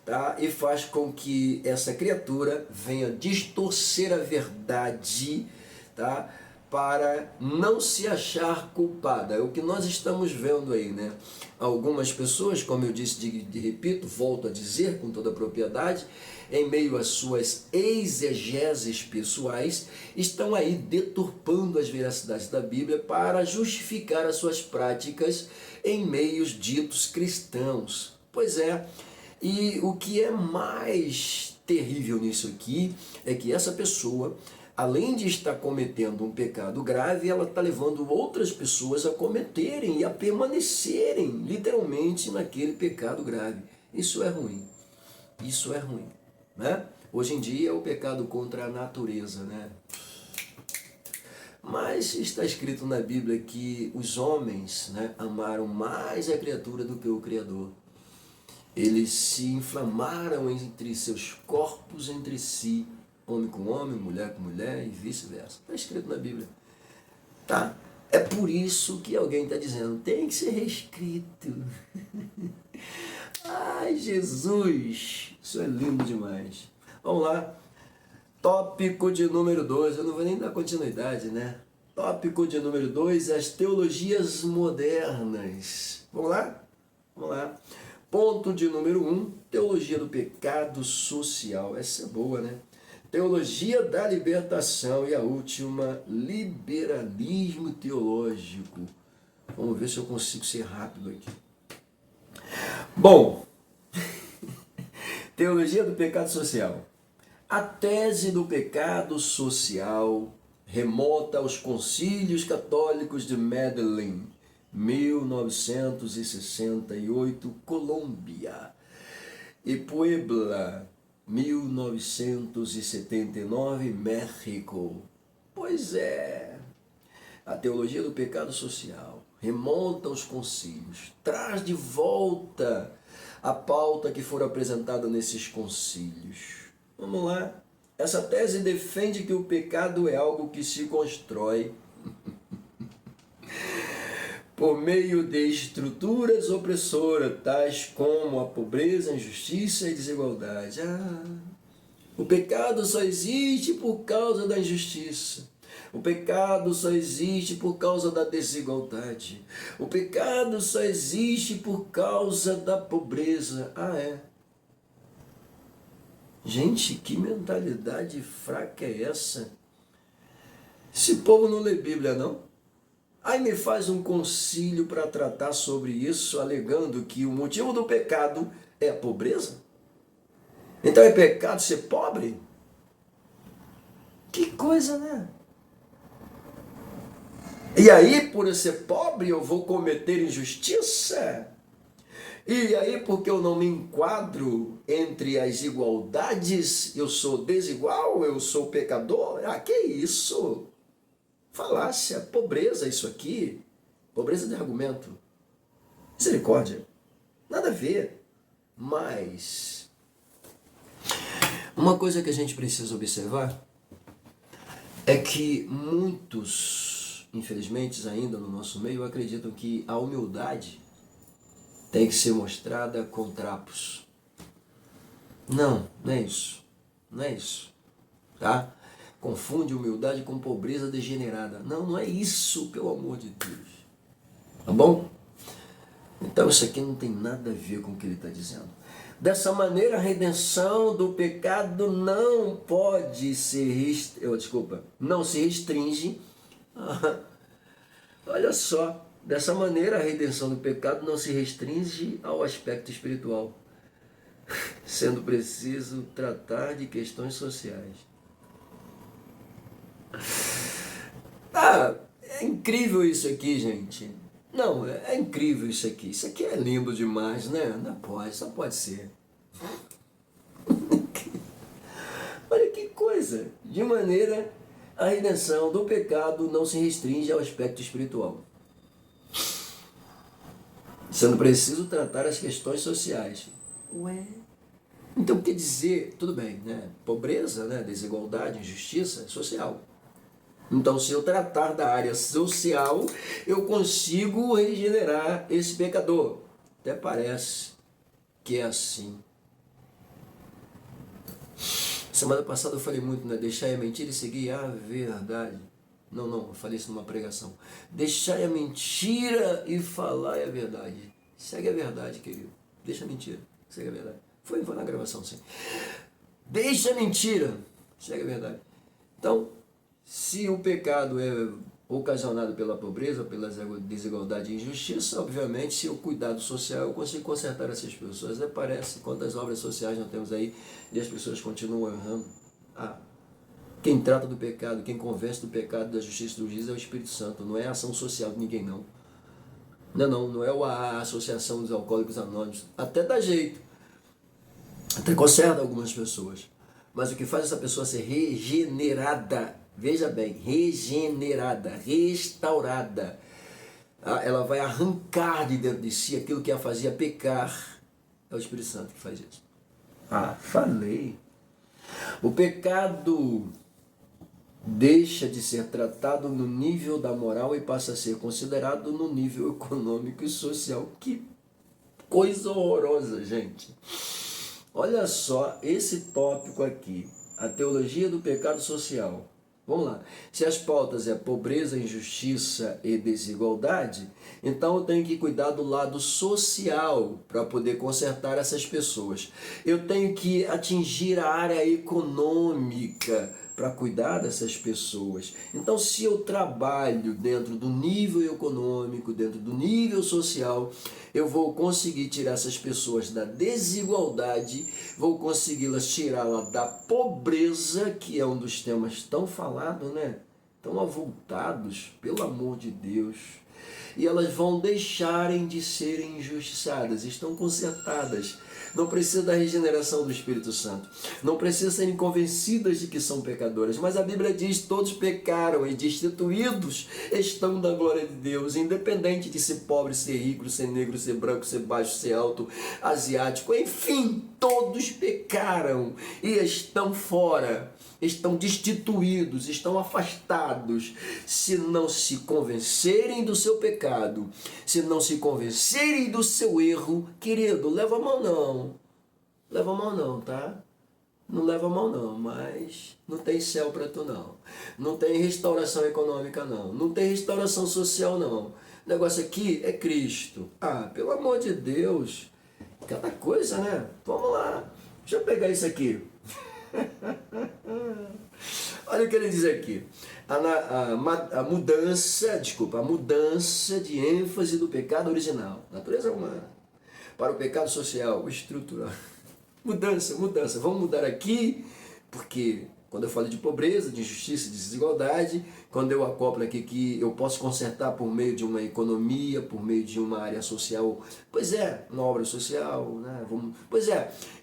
[SPEAKER 1] tá? E faz com que essa criatura venha distorcer a verdade, tá? Para não se achar culpada. É o que nós estamos vendo aí, né? Algumas pessoas, como eu disse, repito, volto a dizer com toda a propriedade, em meio às suas exegeses pessoais, estão aí deturpando as veracidades da Bíblia para justificar as suas práticas em meios ditos cristãos. Pois é, e o que é mais terrível nisso aqui é que essa pessoa, além de estar cometendo um pecado grave, ela está levando outras pessoas a cometerem e a permanecerem literalmente naquele pecado grave. Isso é ruim. Isso é ruim, né? Hoje em dia é o pecado contra a natureza, né? Mas está escrito na Bíblia que os homens, né, amaram mais a criatura do que o Criador. Eles se inflamaram entre seus corpos, entre si, homem com homem, mulher com mulher e vice-versa. Está escrito na Bíblia. Tá? É por isso que alguém está dizendo, tem que ser reescrito. Ai, Jesus, isso é lindo demais. Vamos lá. Tópico de número 2, eu não vou nem dar continuidade, né? Tópico de número 2, as teologias modernas. Vamos lá? Vamos lá. Ponto de número 1, teologia do pecado social. Essa é boa, né? Teologia da libertação. E a última, liberalismo teológico. Vamos ver se eu consigo ser rápido aqui. Bom, teologia do pecado social. A tese do pecado social remonta aos concílios católicos de Medellín, 1968, Colômbia, e Puebla, 1979, México. Pois é, a teologia do pecado social remonta aos concílios, traz de volta a pauta que foi apresentada nesses concílios. Vamos lá. Essa tese defende que o pecado é algo que se constrói por meio de estruturas opressoras, tais como a pobreza, a injustiça e desigualdade. O pecado só existe por causa da injustiça. O pecado só existe por causa da desigualdade. O pecado só existe por causa da pobreza. É. Gente, que mentalidade fraca é essa? Esse povo não lê Bíblia, não? Aí me faz um concílio para tratar sobre isso, alegando que o motivo do pecado é a pobreza? Então é pecado ser pobre? Que coisa, né? E aí, por eu ser pobre, eu vou cometer injustiça? E aí, porque eu não me enquadro entre as igualdades, eu sou desigual, eu sou pecador? Que isso? Falácia, pobreza isso aqui, pobreza de argumento, misericórdia, nada a ver. Mas uma coisa que a gente precisa observar é que muitos, infelizmente ainda no nosso meio, acreditam que a humildade tem que ser mostrada com trapos. Não, não é isso, não é isso, tá? Confunde humildade com pobreza degenerada. Não, não é isso, pelo amor de Deus. Tá bom? Então isso aqui não tem nada a ver com o que ele está dizendo. Dessa maneira, a redenção do pecado não pode ser... não se restringe... Olha só, dessa maneira, a redenção do pecado não se restringe ao aspecto espiritual, sendo preciso tratar de questões sociais. É incrível isso aqui, gente. Não, é incrível isso aqui. Isso aqui é lindo demais, né? Não pode, só pode ser. Olha que coisa, de maneira a redenção do pecado não se restringe ao aspecto espiritual, sendo preciso tratar as questões sociais. Ué? Então quer dizer, tudo bem, né? Pobreza, né? Desigualdade, injustiça, é social. Então, se eu tratar da área social, eu consigo regenerar esse pecador. Até parece que é assim. Semana passada eu falei muito, né? Deixai a mentira e seguir a verdade. Não, eu falei isso numa pregação. Deixai a mentira e falai a verdade. Segue a verdade, querido. Deixa a mentira, segue a verdade. Foi na gravação, sim. Deixa a mentira, segue a verdade. Então, se o pecado é ocasionado pela pobreza, pela desigualdade e injustiça, obviamente, se eu cuidar do social, eu consigo consertar essas pessoas. Parece quantas obras sociais nós temos aí e as pessoas continuam errando. Quem trata do pecado, quem convence do pecado, da justiça e do juízo é o Espírito Santo, não é a ação social de ninguém, não. Não é a Associação dos Alcoólicos Anônimos. Até dá jeito, até conserta algumas pessoas. Mas o que faz essa pessoa ser regenerada, veja bem, regenerada, restaurada, ela vai arrancar de dentro de si aquilo que a fazia pecar, é o Espírito Santo que faz isso. Falei. O pecado deixa de ser tratado no nível da moral e passa a ser considerado no nível econômico e social. Que coisa horrorosa, gente. Olha só esse tópico aqui, a teologia do pecado social. Vamos lá. Se as pautas é pobreza, injustiça e desigualdade, então eu tenho que cuidar do lado social para poder consertar essas pessoas. Eu tenho que atingir a área econômica para cuidar dessas pessoas. Então, se eu trabalho dentro do nível econômico, dentro do nível social, eu vou conseguir tirar essas pessoas da desigualdade, vou consegui-las tirá-la da pobreza, que é um dos temas tão falados, né? Tão avultados, pelo amor de Deus. E elas vão deixarem de serem injustiçadas, estão consertadas. Não precisa da regeneração do Espírito Santo. Não precisa serem convencidas de que são pecadoras. Mas a Bíblia diz: todos pecaram e destituídos estão da glória de Deus. Independente de ser pobre, ser rico, ser negro, ser branco, ser baixo, ser alto, asiático. Enfim, todos pecaram e estão fora. Estão destituídos, estão afastados. Se não se convencerem do seu pecado, se não se convencerem do seu erro, querido, leva a mão não. Leva a mão não, tá? Não leva a mão não, mas não tem céu para tu não. Não tem restauração econômica não. Não tem restauração social não. O negócio aqui é Cristo. Pelo amor de Deus. Cada coisa, né? Vamos lá. Deixa eu pegar isso aqui. Olha o que ele diz aqui. A mudança de ênfase do pecado original, natureza humana, para o pecado social, estrutural. Mudança. Vamos mudar aqui, porque quando eu falo de pobreza, de injustiça, de desigualdade, quando eu acoplo aqui que eu posso consertar por meio de uma economia, por meio de uma área social, uma obra social, né?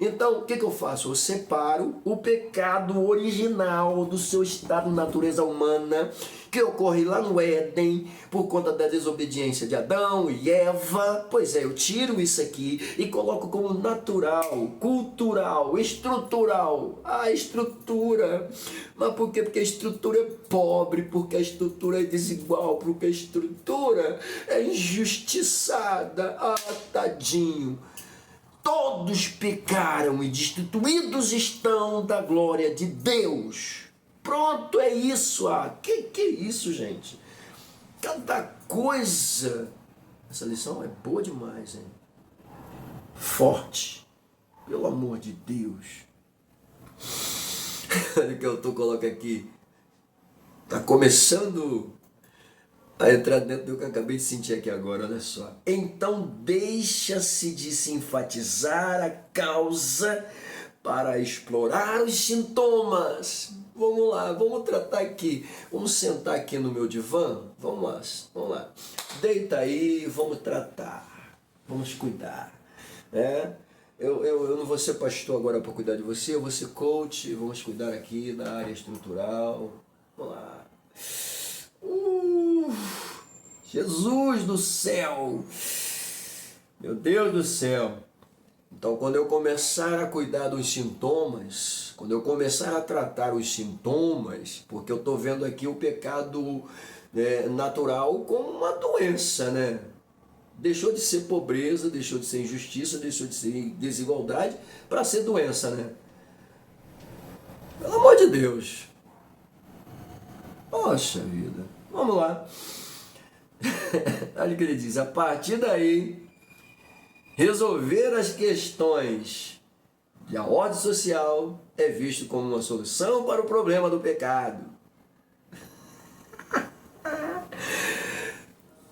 [SPEAKER 1] Então, o que eu faço? Eu separo o pecado original do seu estado de natureza humana, que ocorre lá no Éden, por conta da desobediência de Adão e Eva. Eu tiro isso aqui e coloco como natural, cultural, estrutural. A estrutura. Mas por quê? Porque a estrutura é pobre, porque a estrutura é desigual, porque a estrutura é injustiçada. Tadinho. Todos pecaram e destituídos estão da glória de Deus. Pronto, é isso. Que é isso, gente? Cada coisa. Essa lição é boa demais, hein? Forte. Pelo amor de Deus. Olha o que eu coloco aqui. Está começando a entrar dentro do que eu acabei de sentir aqui agora, olha só. Então deixa-se de se enfatizar a causa para explorar os sintomas. Vamos lá, vamos tratar aqui. Vamos sentar aqui no meu divã. Vamos lá. Deita aí, vamos tratar. Vamos cuidar. Eu não vou ser pastor agora para cuidar de você, eu vou ser coach, vamos cuidar aqui da área estrutural. Vamos lá. Uh, Jesus do céu! Meu Deus do céu! Então, quando eu começar a cuidar dos sintomas, quando eu começar a tratar os sintomas, porque eu estou vendo aqui o pecado natural como uma doença, né? Deixou de ser pobreza, deixou de ser injustiça, deixou de ser desigualdade para ser doença, né? Pelo amor de Deus. Poxa vida. Vamos lá. Olha o que ele diz. A partir daí, resolver as questões da ordem social é visto como uma solução para o problema do pecado.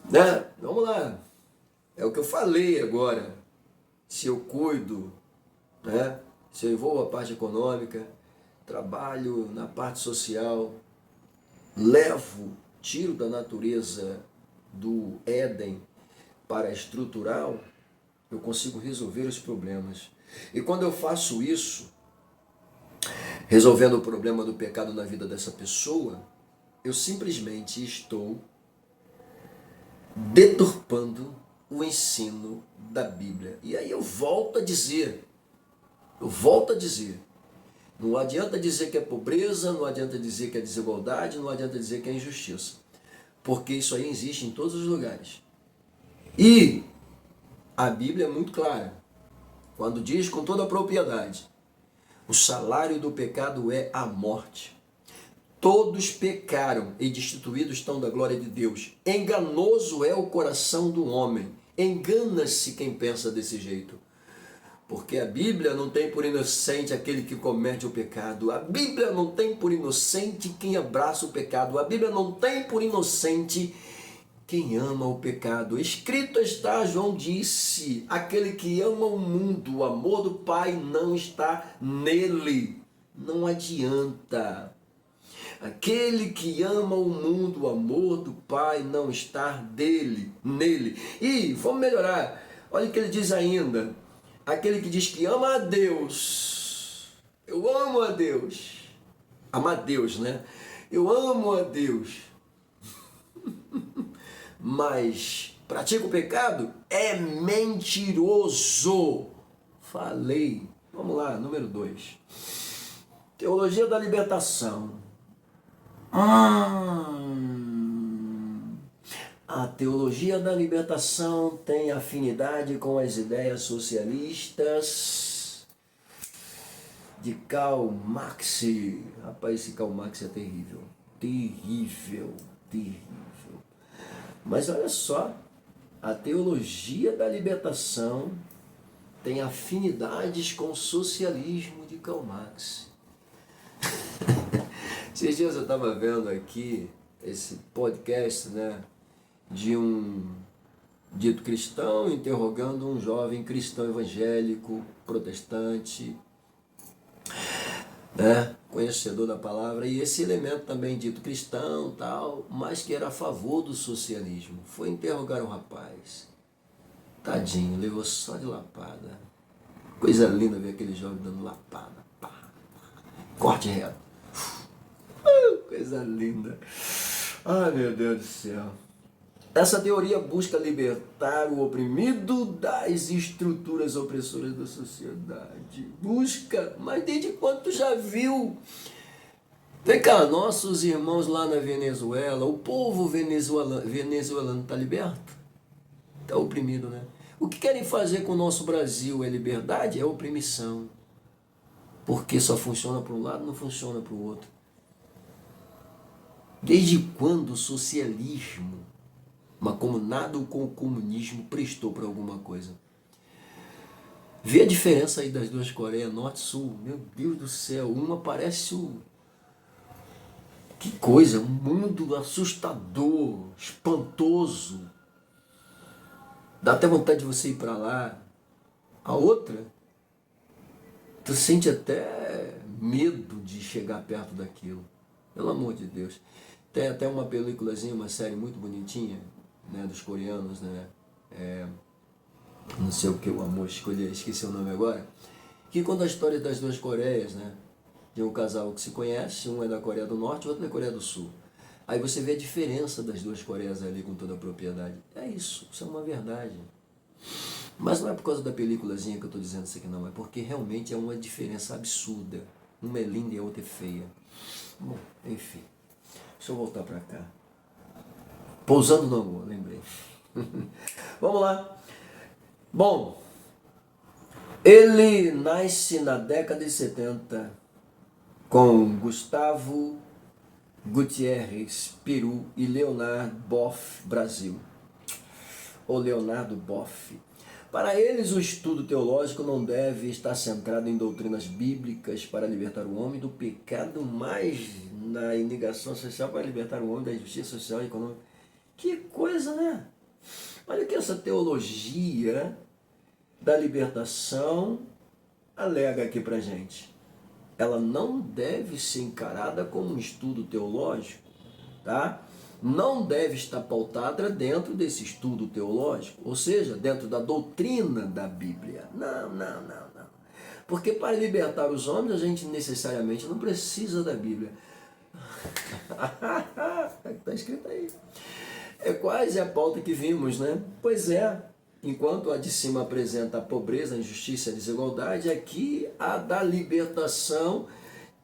[SPEAKER 1] Né? Vamos lá. É o que eu falei agora. Se eu cuido, né? Se eu envolvo a parte econômica, trabalho na parte social, tiro da natureza do Éden para a estrutural, eu consigo resolver os problemas. E quando eu faço isso, resolvendo o problema do pecado na vida dessa pessoa, eu simplesmente estou deturpando o ensino da Bíblia. E aí eu volto a dizer, não adianta dizer que é pobreza, não adianta dizer que é desigualdade, não adianta dizer que é injustiça. Porque isso aí existe em todos os lugares. E a Bíblia é muito clara, quando diz com toda a propriedade, o salário do pecado é a morte. Todos pecaram e destituídos estão da glória de Deus. Enganoso é o coração do homem. Engana-se quem pensa desse jeito. Porque a Bíblia não tem por inocente aquele que comete o pecado. A Bíblia não tem por inocente quem abraça o pecado. A Bíblia não tem por inocente quem ama o pecado. Escrito está, João disse, aquele que ama o mundo, o amor do Pai não está nele. Não adianta. Aquele que ama o mundo, o amor do Pai não está nele. E vamos melhorar. Olha o que ele diz ainda. Aquele que diz que ama a Deus. Eu amo a Deus. Ama a Deus, né? Eu amo a Deus. Mas pratica o pecado? É mentiroso. Falei. Vamos lá, número 2. Teologia da libertação. A teologia da libertação tem afinidade com as ideias socialistas de Karl Marx. Rapaz, esse Karl Marx é terrível. Terrível. Mas olha só, a teologia da libertação tem afinidades com o socialismo de Karl Marx. Esses dias eu estava vendo aqui esse podcast, né, de um dito cristão interrogando um jovem cristão evangélico, protestante, né, conhecedor da palavra, e esse elemento também dito cristão, tal, mas que era a favor do socialismo. Foi interrogar o rapaz. Tadinho, levou só de lapada. Coisa linda ver aquele jovem dando lapada. Pá, corte reto. Coisa linda. Ai, meu Deus do céu. Essa teoria busca libertar o oprimido das estruturas opressoras da sociedade. Busca, mas desde quando tu já viu? Vem cá, nossos irmãos lá na Venezuela, o povo venezuelano está liberto? Está oprimido, né? O que querem fazer com o nosso Brasil é liberdade? É opressão. Porque só funciona para um lado, não funciona para o outro. Desde quando o socialismo, mancomunado com o comunismo, prestou para alguma coisa? Vê a diferença aí das duas Coreias, Norte e Sul. Meu Deus do céu, uma parece o... Que coisa, um mundo assustador, espantoso. Dá até vontade de você ir para lá. A outra, tu sente até medo de chegar perto daquilo. Pelo amor de Deus. Tem até uma peliculazinha, uma série muito bonitinha, né, dos coreanos, né? não sei o que o amor escolheu, esqueci o nome agora, que conta a história das duas Coreias, né? De um casal que se conhece, um é da Coreia do Norte, o outro é da Coreia do Sul. Aí você vê a diferença das duas Coreias ali com toda a propriedade. É isso é uma verdade. Mas não é por causa da películazinha que eu estou dizendo isso aqui não, é porque realmente é uma diferença absurda. Uma é linda e a outra é feia. Bom, enfim, deixa eu voltar para cá. Pousando no amor, lembrei. Vamos lá. Bom, ele nasce na década de 70 com Gustavo Gutierrez, Peru, e Leonardo Boff, Brasil. Ou Leonardo Boff. Para eles, o estudo teológico não deve estar centrado em doutrinas bíblicas para libertar o homem do pecado, mas na negação social para libertar o homem da injustiça social e econômica. Que coisa, né? Olha o que essa teologia da libertação alega aqui pra gente. Ela não deve ser encarada como um estudo teológico, tá? Não deve estar pautada dentro desse estudo teológico, ou seja, dentro da doutrina da Bíblia. Não. Porque para libertar os homens, a gente necessariamente não precisa da Bíblia. Está escrito aí. É quase a pauta que vimos, né? Pois é, enquanto a de cima apresenta a pobreza, a injustiça e a desigualdade, aqui a da libertação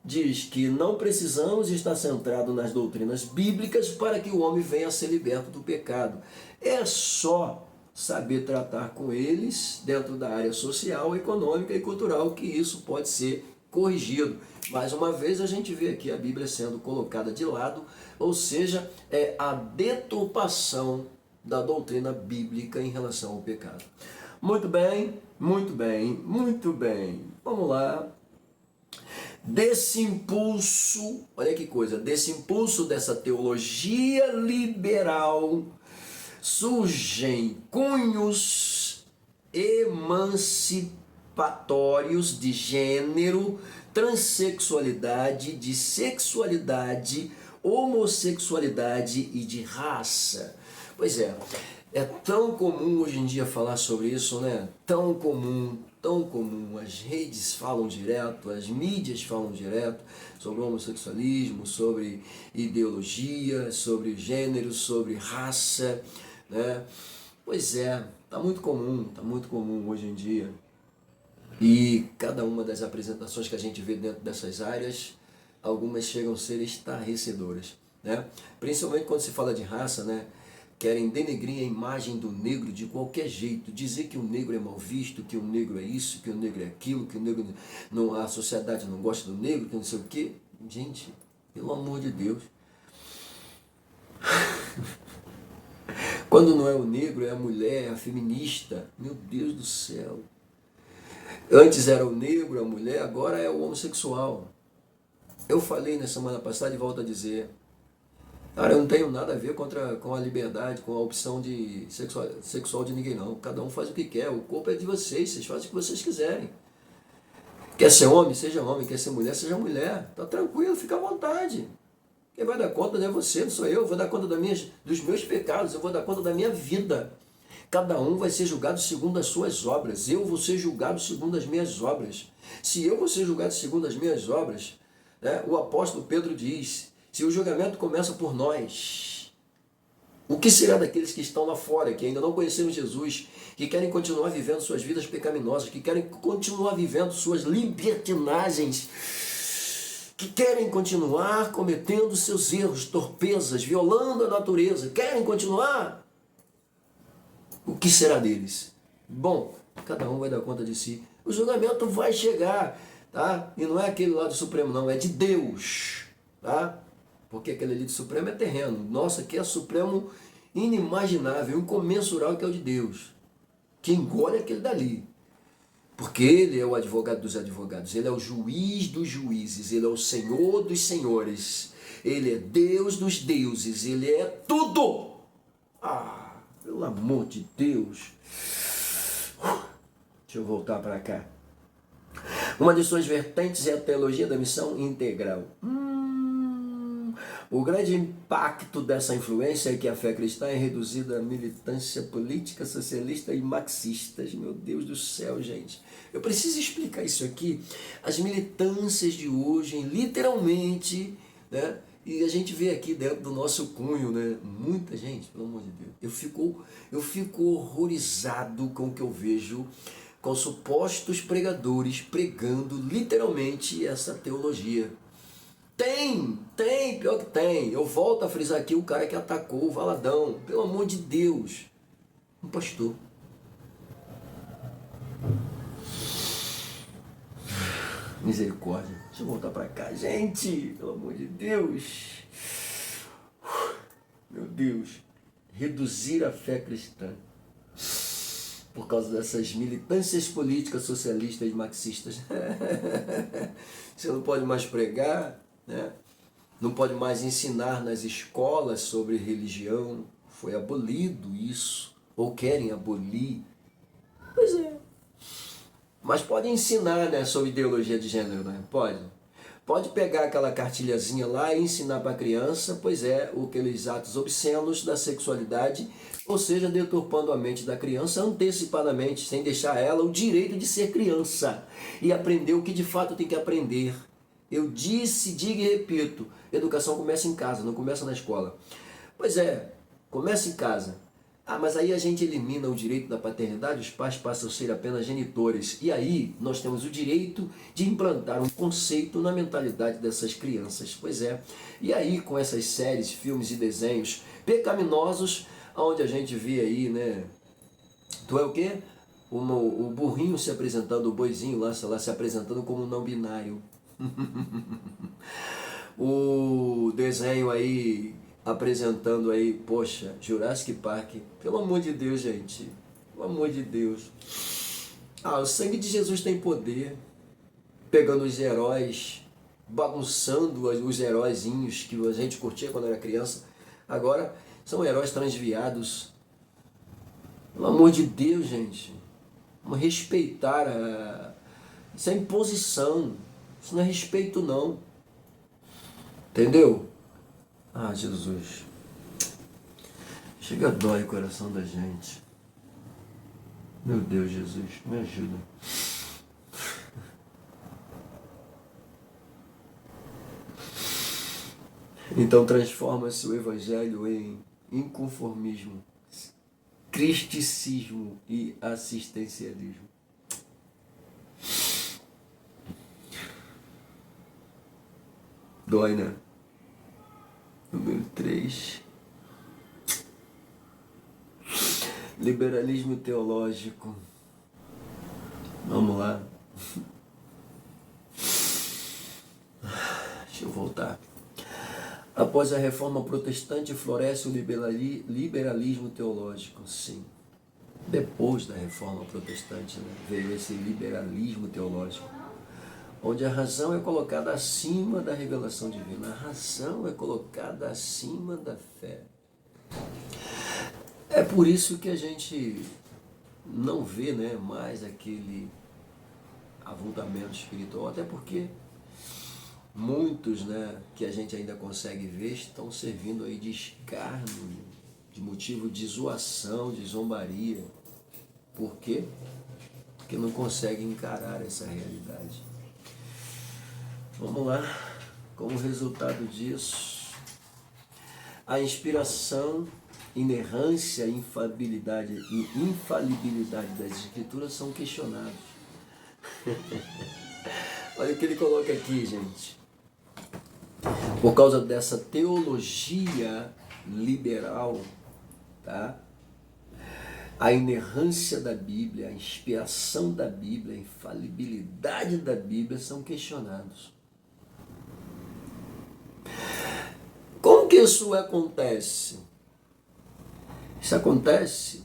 [SPEAKER 1] diz que não precisamos estar centrados nas doutrinas bíblicas para que o homem venha a ser liberto do pecado. É só saber tratar com eles dentro da área social, econômica e cultural que isso pode ser corrigido. Mais uma vez a gente vê aqui a Bíblia sendo colocada de lado, ou seja, é a deturpação da doutrina bíblica em relação ao pecado. Muito bem. Vamos lá. Desse impulso, olha que coisa, desse impulso dessa teologia liberal, surgem cunhos emancipatórios de gênero, transexualidade, de sexualidade, homossexualidade e de raça. Pois é tão comum hoje em dia falar sobre isso, né? Tão comum. As redes falam direto, as mídias falam direto sobre o homossexualismo, sobre ideologia, sobre gênero, sobre raça, né? Pois é, tá muito comum hoje em dia. E cada uma das apresentações que a gente vê dentro dessas áreas, algumas chegam a ser estarrecedoras, né? Principalmente quando se fala de raça, né? Querem denegrir a imagem do negro de qualquer jeito, dizer que o negro é mal visto, que o negro é isso, que o negro é aquilo, que o negro não, a sociedade não gosta do negro, que não sei o quê. Gente, pelo amor de Deus. Quando não é o negro, é a mulher, é a feminista. Meu Deus do céu. Antes era o negro, a mulher, agora é o homossexual. Eu falei na semana passada e volto a dizer. Cara, eu não tenho nada a ver com a liberdade, com a opção de sexual de ninguém, não. Cada um faz o que quer, o corpo é de vocês fazem o que vocês quiserem. Quer ser homem, seja homem, quer ser mulher, seja mulher. Tá tranquilo, fica à vontade. Quem vai dar conta não é você, não sou eu vou dar conta dos meus pecados, eu vou dar conta da minha vida. Cada um vai ser julgado segundo as suas obras. Eu vou ser julgado segundo as minhas obras. Se eu vou ser julgado segundo as minhas obras, né, o apóstolo Pedro diz... Se o julgamento começa por nós, o que será daqueles que estão lá fora, que ainda não conheceram Jesus, que querem continuar vivendo suas vidas pecaminosas, que querem continuar vivendo suas libertinagens, que querem continuar cometendo seus erros, torpezas, violando a natureza, querem continuar? O que será deles? Bom, cada um vai dar conta de si. O julgamento vai chegar, tá? E não é aquele lá do Supremo, não, é de Deus, tá? Porque aquele ali de Supremo é terreno. Nossa, aqui é Supremo inimaginável, incomensurável, que é o de Deus. Que engole aquele dali. Porque ele é o advogado dos advogados, ele é o juiz dos juízes, ele é o Senhor dos senhores, ele é Deus dos deuses, ele é tudo. Ah, pelo amor de Deus. Deixa eu voltar para cá. Uma de suas vertentes é a teologia da missão integral. O grande impacto dessa influência é que a fé cristã é reduzida à militância política, socialista e marxistas. Meu Deus do céu, gente. Eu preciso explicar isso aqui. As militâncias de hoje, literalmente, né? E a gente vê aqui dentro do nosso cunho, né? Muita gente, pelo amor de Deus. Eu fico horrorizado com o que eu vejo com supostos pregadores pregando literalmente essa teologia. Pior que tem. Eu volto a frisar aqui o cara que atacou o Valadão. Pelo amor de Deus. Um pastor. Misericórdia. Deixa eu voltar pra cá. Gente, pelo amor de Deus. Meu Deus. Reduzir a fé cristã por causa dessas militâncias políticas, socialistas e marxistas. Você não pode mais pregar, né? Não pode mais ensinar nas escolas sobre religião. Foi abolido isso. Ou querem abolir. Pois é. Mas pode ensinar, né, sobre ideologia de gênero, né? Pode pegar aquela cartilhazinha lá e ensinar para a criança, pois é, aqueles atos obscenos da sexualidade, ou seja, deturpando a mente da criança antecipadamente, sem deixar ela o direito de ser criança e aprender o que de fato tem que aprender. Eu disse, digo e repito, educação começa em casa, não começa na escola. Pois é, começa em casa. Mas aí a gente elimina o direito da paternidade, os pais passam a ser apenas genitores. E aí nós temos o direito de implantar um conceito na mentalidade dessas crianças. Pois é. E aí com essas séries, filmes e desenhos pecaminosos, onde a gente vê aí, né? Tu é o quê? O burrinho se apresentando, o boizinho lá, sei lá, se apresentando como não binário. O desenho aí apresentando aí, poxa, Jurassic Park. Pelo amor de Deus, gente. Pelo amor de Deus. O sangue de Jesus tem poder. Pegando os heróis, bagunçando os heróizinhos que a gente curtia quando era criança. Agora são heróis transviados. Pelo amor de Deus, gente. Vamos respeitar Isso é imposição. Isso não é respeito, não. Entendeu? Jesus. Chega, dói o coração da gente. Meu Deus, Jesus, me ajuda. Então transforma-se o Evangelho em inconformismo, cristicismo e assistencialismo. Dói, né? Número 3. Liberalismo teológico. Vamos lá. Deixa eu voltar. Após a reforma protestante, floresce o liberalismo teológico. Sim. Depois da reforma protestante, né, veio esse liberalismo teológico, onde a razão é colocada acima da revelação divina. A razão é colocada acima da fé. É por isso que a gente não vê, né, mais aquele avultamento espiritual, até porque muitos, né, que a gente ainda consegue ver estão servindo aí de escárnio, de motivo de zoação, de zombaria. Por quê? Porque não conseguem encarar essa realidade. Vamos lá, como resultado disso, a inspiração, inerrância, infalibilidade e infalibilidade das escrituras são questionados. Olha o que ele coloca aqui, gente. Por causa dessa teologia liberal, tá? A inerrância da Bíblia, a inspiração da Bíblia, a infalibilidade da Bíblia são questionados. Como que isso acontece? Isso acontece,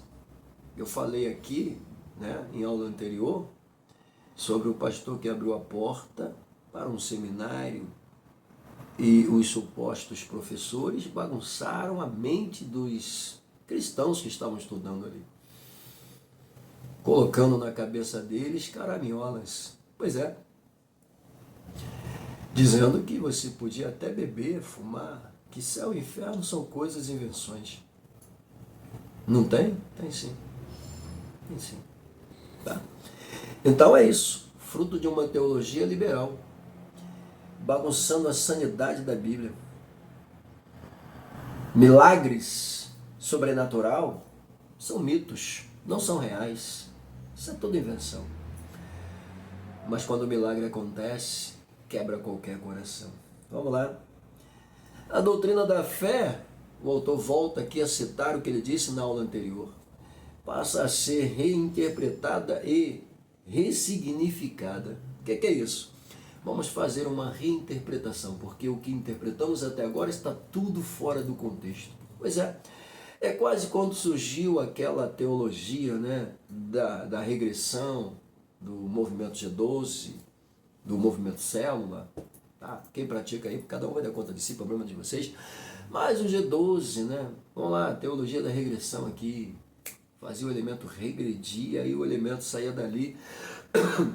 [SPEAKER 1] eu falei aqui, né, em aula anterior, sobre o pastor que abriu a porta para um seminário e os supostos professores bagunçaram a mente dos cristãos que estavam estudando ali, colocando na cabeça deles caraminholas. Pois é. dizendo que você podia até beber, fumar, que céu e inferno são coisas e invenções. Não tem? Tem sim. Tem sim. Tá? Então é isso. Fruto de uma teologia liberal, bagunçando a sanidade da Bíblia. Milagres sobrenatural são mitos, não são reais. Isso é tudo invenção. Mas quando o milagre acontece, quebra qualquer coração. Vamos lá. A doutrina da fé, o autor volta aqui a citar o que ele disse na aula anterior, passa a ser reinterpretada e ressignificada. O que é isso? Vamos fazer uma reinterpretação, porque o que interpretamos até agora está tudo fora do contexto. Pois é quase quando surgiu aquela teologia, né, da regressão, do movimento G12, do movimento célula. Tá? Quem pratica aí, cada um vai dar conta de si, problema de vocês. Mas o G12, né? Vamos lá, teologia da regressão aqui. Fazia o elemento regredir, aí o elemento saía dali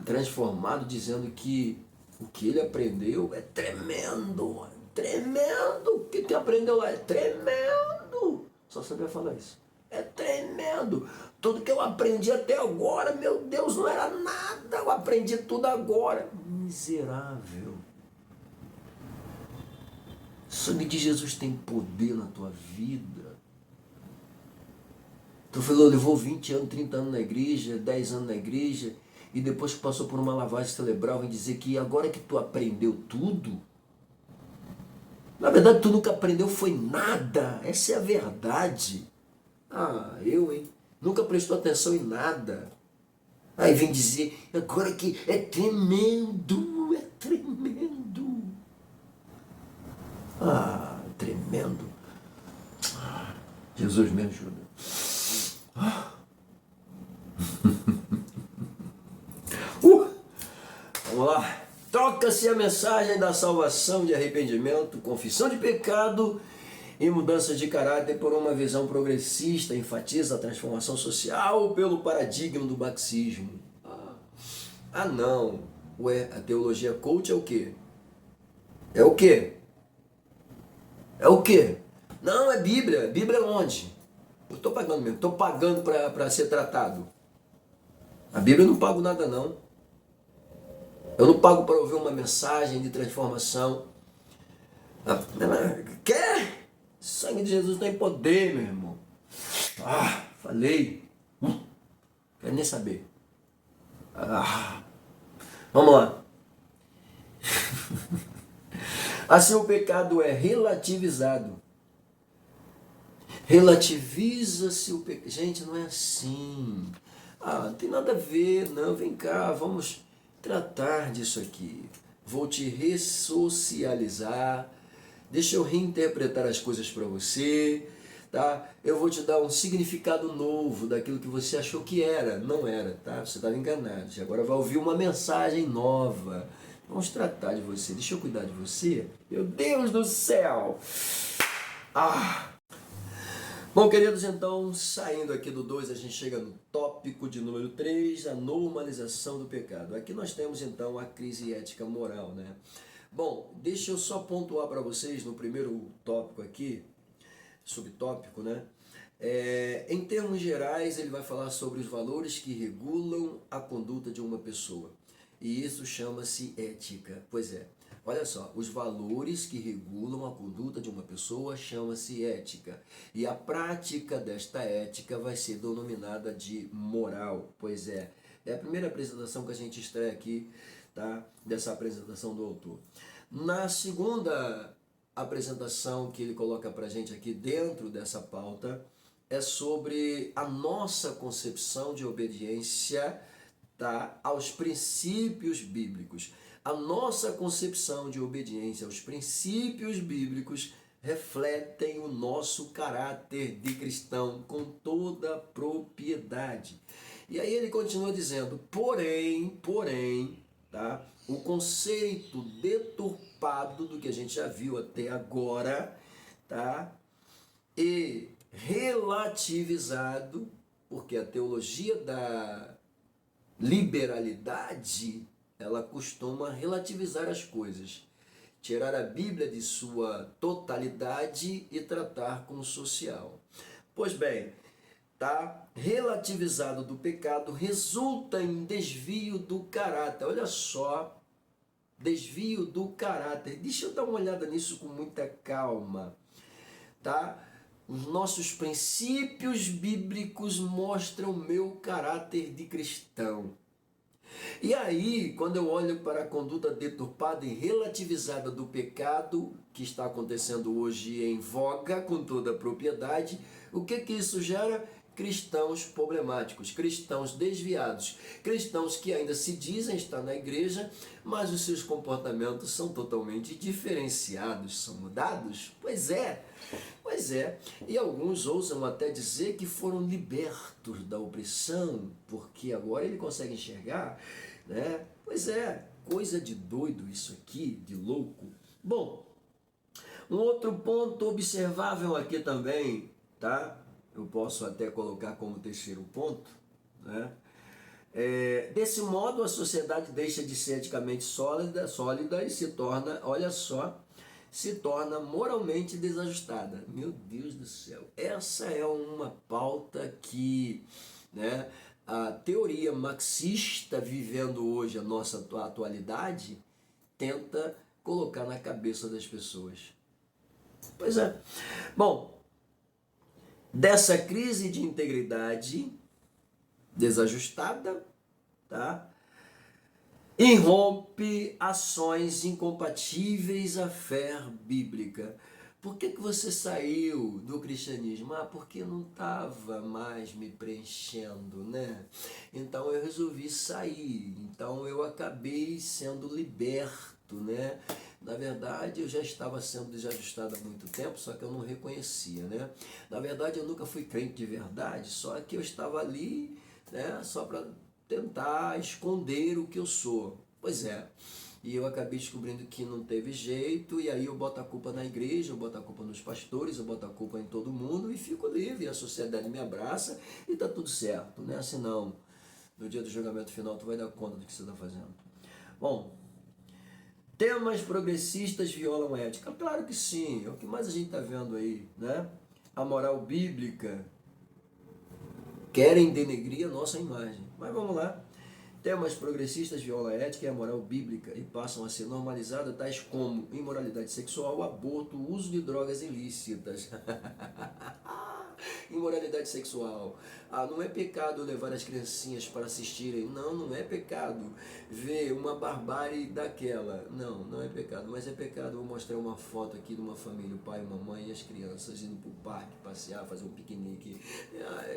[SPEAKER 1] transformado, dizendo que o que ele aprendeu é tremendo, tremendo. O que aprendeu lá é tremendo. Só sabia falar isso. É tremendo. Tudo que eu aprendi até agora, meu Deus, não era nada. Eu aprendi tudo agora. Miserável. O sangue de Jesus tem poder na tua vida. Tu falou, levou 20 anos, 30 anos na igreja, 10 anos na igreja, e depois que passou por uma lavagem cerebral, vem dizer que agora que tu aprendeu tudo, na verdade tu nunca aprendeu foi nada. Essa é a verdade. Hein? Nunca prestou atenção em nada. Aí vem dizer, agora que é tremendo, é tremendo. Tremendo. Jesus me ajuda. Vamos lá. Troca-se a mensagem da salvação de arrependimento, confissão de pecado e mudança de caráter por uma visão progressista, enfatiza a transformação social pelo paradigma do batismo. Não. Ué, a teologia coach é o quê? É o quê? É o quê? Não, é Bíblia. Bíblia é onde? Eu estou pagando mesmo. Estou pagando para ser tratado. A Bíblia eu não pago nada não. Eu não pago para ouvir uma mensagem de transformação. Quer? Sangue de Jesus tem poder, meu irmão. Falei. Quero nem saber. Vamos lá. Assim o pecado é relativizado. Relativiza-se o pecado. Gente, não é assim. Não tem nada a ver, não. Vem cá, vamos tratar disso aqui. Vou te ressocializar. Deixa eu reinterpretar as coisas para você, tá? Eu vou te dar um significado novo daquilo que você achou que era. Não era, tá? Você estava enganado. Você agora vai ouvir uma mensagem nova. Vamos tratar de você. Deixa eu cuidar de você. Meu Deus do céu! Bom, queridos, então, saindo aqui do 2, a gente chega no tópico de número 3, a normalização do pecado. Aqui nós temos, então, a crise ética moral, né? Bom, deixa eu só pontuar para vocês no primeiro tópico aqui, subtópico, né? Em termos gerais, ele vai falar sobre os valores que regulam a conduta de uma pessoa. E isso chama-se ética. Pois é. Olha só, os valores que regulam a conduta de uma pessoa chama-se ética. E a prática desta ética vai ser denominada de moral. Pois é. É a primeira apresentação que a gente extrai aqui, tá? Dessa apresentação do autor. Na segunda apresentação que ele coloca pra gente aqui dentro dessa pauta, é sobre a nossa concepção de obediência, tá? Aos princípios bíblicos. A nossa concepção de obediência aos princípios bíblicos refletem o nosso caráter de cristão com toda propriedade. E aí ele continua dizendo, porém, tá? O conceito deturpado do que a gente já viu até agora, tá? E relativizado, porque a teologia da liberalidade ela costuma relativizar as coisas. tirar a Bíblia de sua totalidade e tratar com o social. Pois bem, tá? Relativizado do pecado resulta em desvio do caráter. Olha só, desvio do caráter. Deixa eu dar uma olhada nisso com muita calma, tá? Os nossos princípios bíblicos mostram o meu caráter de cristão. E aí, quando eu olho para a conduta deturpada e relativizada do pecado, que está acontecendo hoje em voga com toda a propriedade, o que isso gera? Cristãos problemáticos, cristãos desviados, cristãos que ainda se dizem estar na igreja, mas os seus comportamentos são totalmente diferenciados, são mudados? Pois é. E alguns ousam até dizer que foram libertos da opressão, porque agora ele consegue enxergar, né? Pois é, coisa de doido isso aqui, de louco. Bom, um outro ponto observável aqui também, tá? Eu posso até colocar como terceiro ponto, né? Desse modo, a sociedade deixa de ser eticamente sólida e se torna, olha só, se torna moralmente desajustada. Meu Deus do céu, essa é uma pauta que, né, a teoria marxista vivendo hoje a nossa atualidade tenta colocar na cabeça das pessoas. Pois é. Bom, dessa crise de integridade desajustada, tá? Irrompe ações incompatíveis à fé bíblica. Por que você saiu do cristianismo? Porque não estava mais me preenchendo, né? Então eu resolvi sair. Então eu acabei sendo liberto, né? Na verdade, eu já estava sendo desajustado há muito tempo, só que eu não reconhecia, né? Na verdade, eu nunca fui crente de verdade, só que eu estava ali, né, só para tentar esconder o que eu sou. Pois é. E eu acabei descobrindo que não teve jeito, e aí eu boto a culpa na igreja, eu boto a culpa nos pastores, eu boto a culpa em todo mundo e fico livre, a sociedade me abraça e tá tudo certo, né? Senão, no dia do julgamento final, tu vai dar conta do que você está fazendo. Bom, temas progressistas violam a ética? Claro que sim, é o que mais a gente está vendo aí, né? A moral bíblica, querem denegrir a nossa imagem, mas vamos lá. Temas progressistas violam a ética e a moral bíblica e passam a ser normalizadas, tais como imoralidade sexual, aborto, uso de drogas ilícitas. Imoralidade sexual. Não é pecado levar as criancinhas para assistirem. Não, não é pecado ver uma barbárie daquela. Não, não é pecado. Mas é pecado. Vou mostrar uma foto aqui de uma família, o pai, a mamãe e as crianças indo para o parque passear, fazer um piquenique.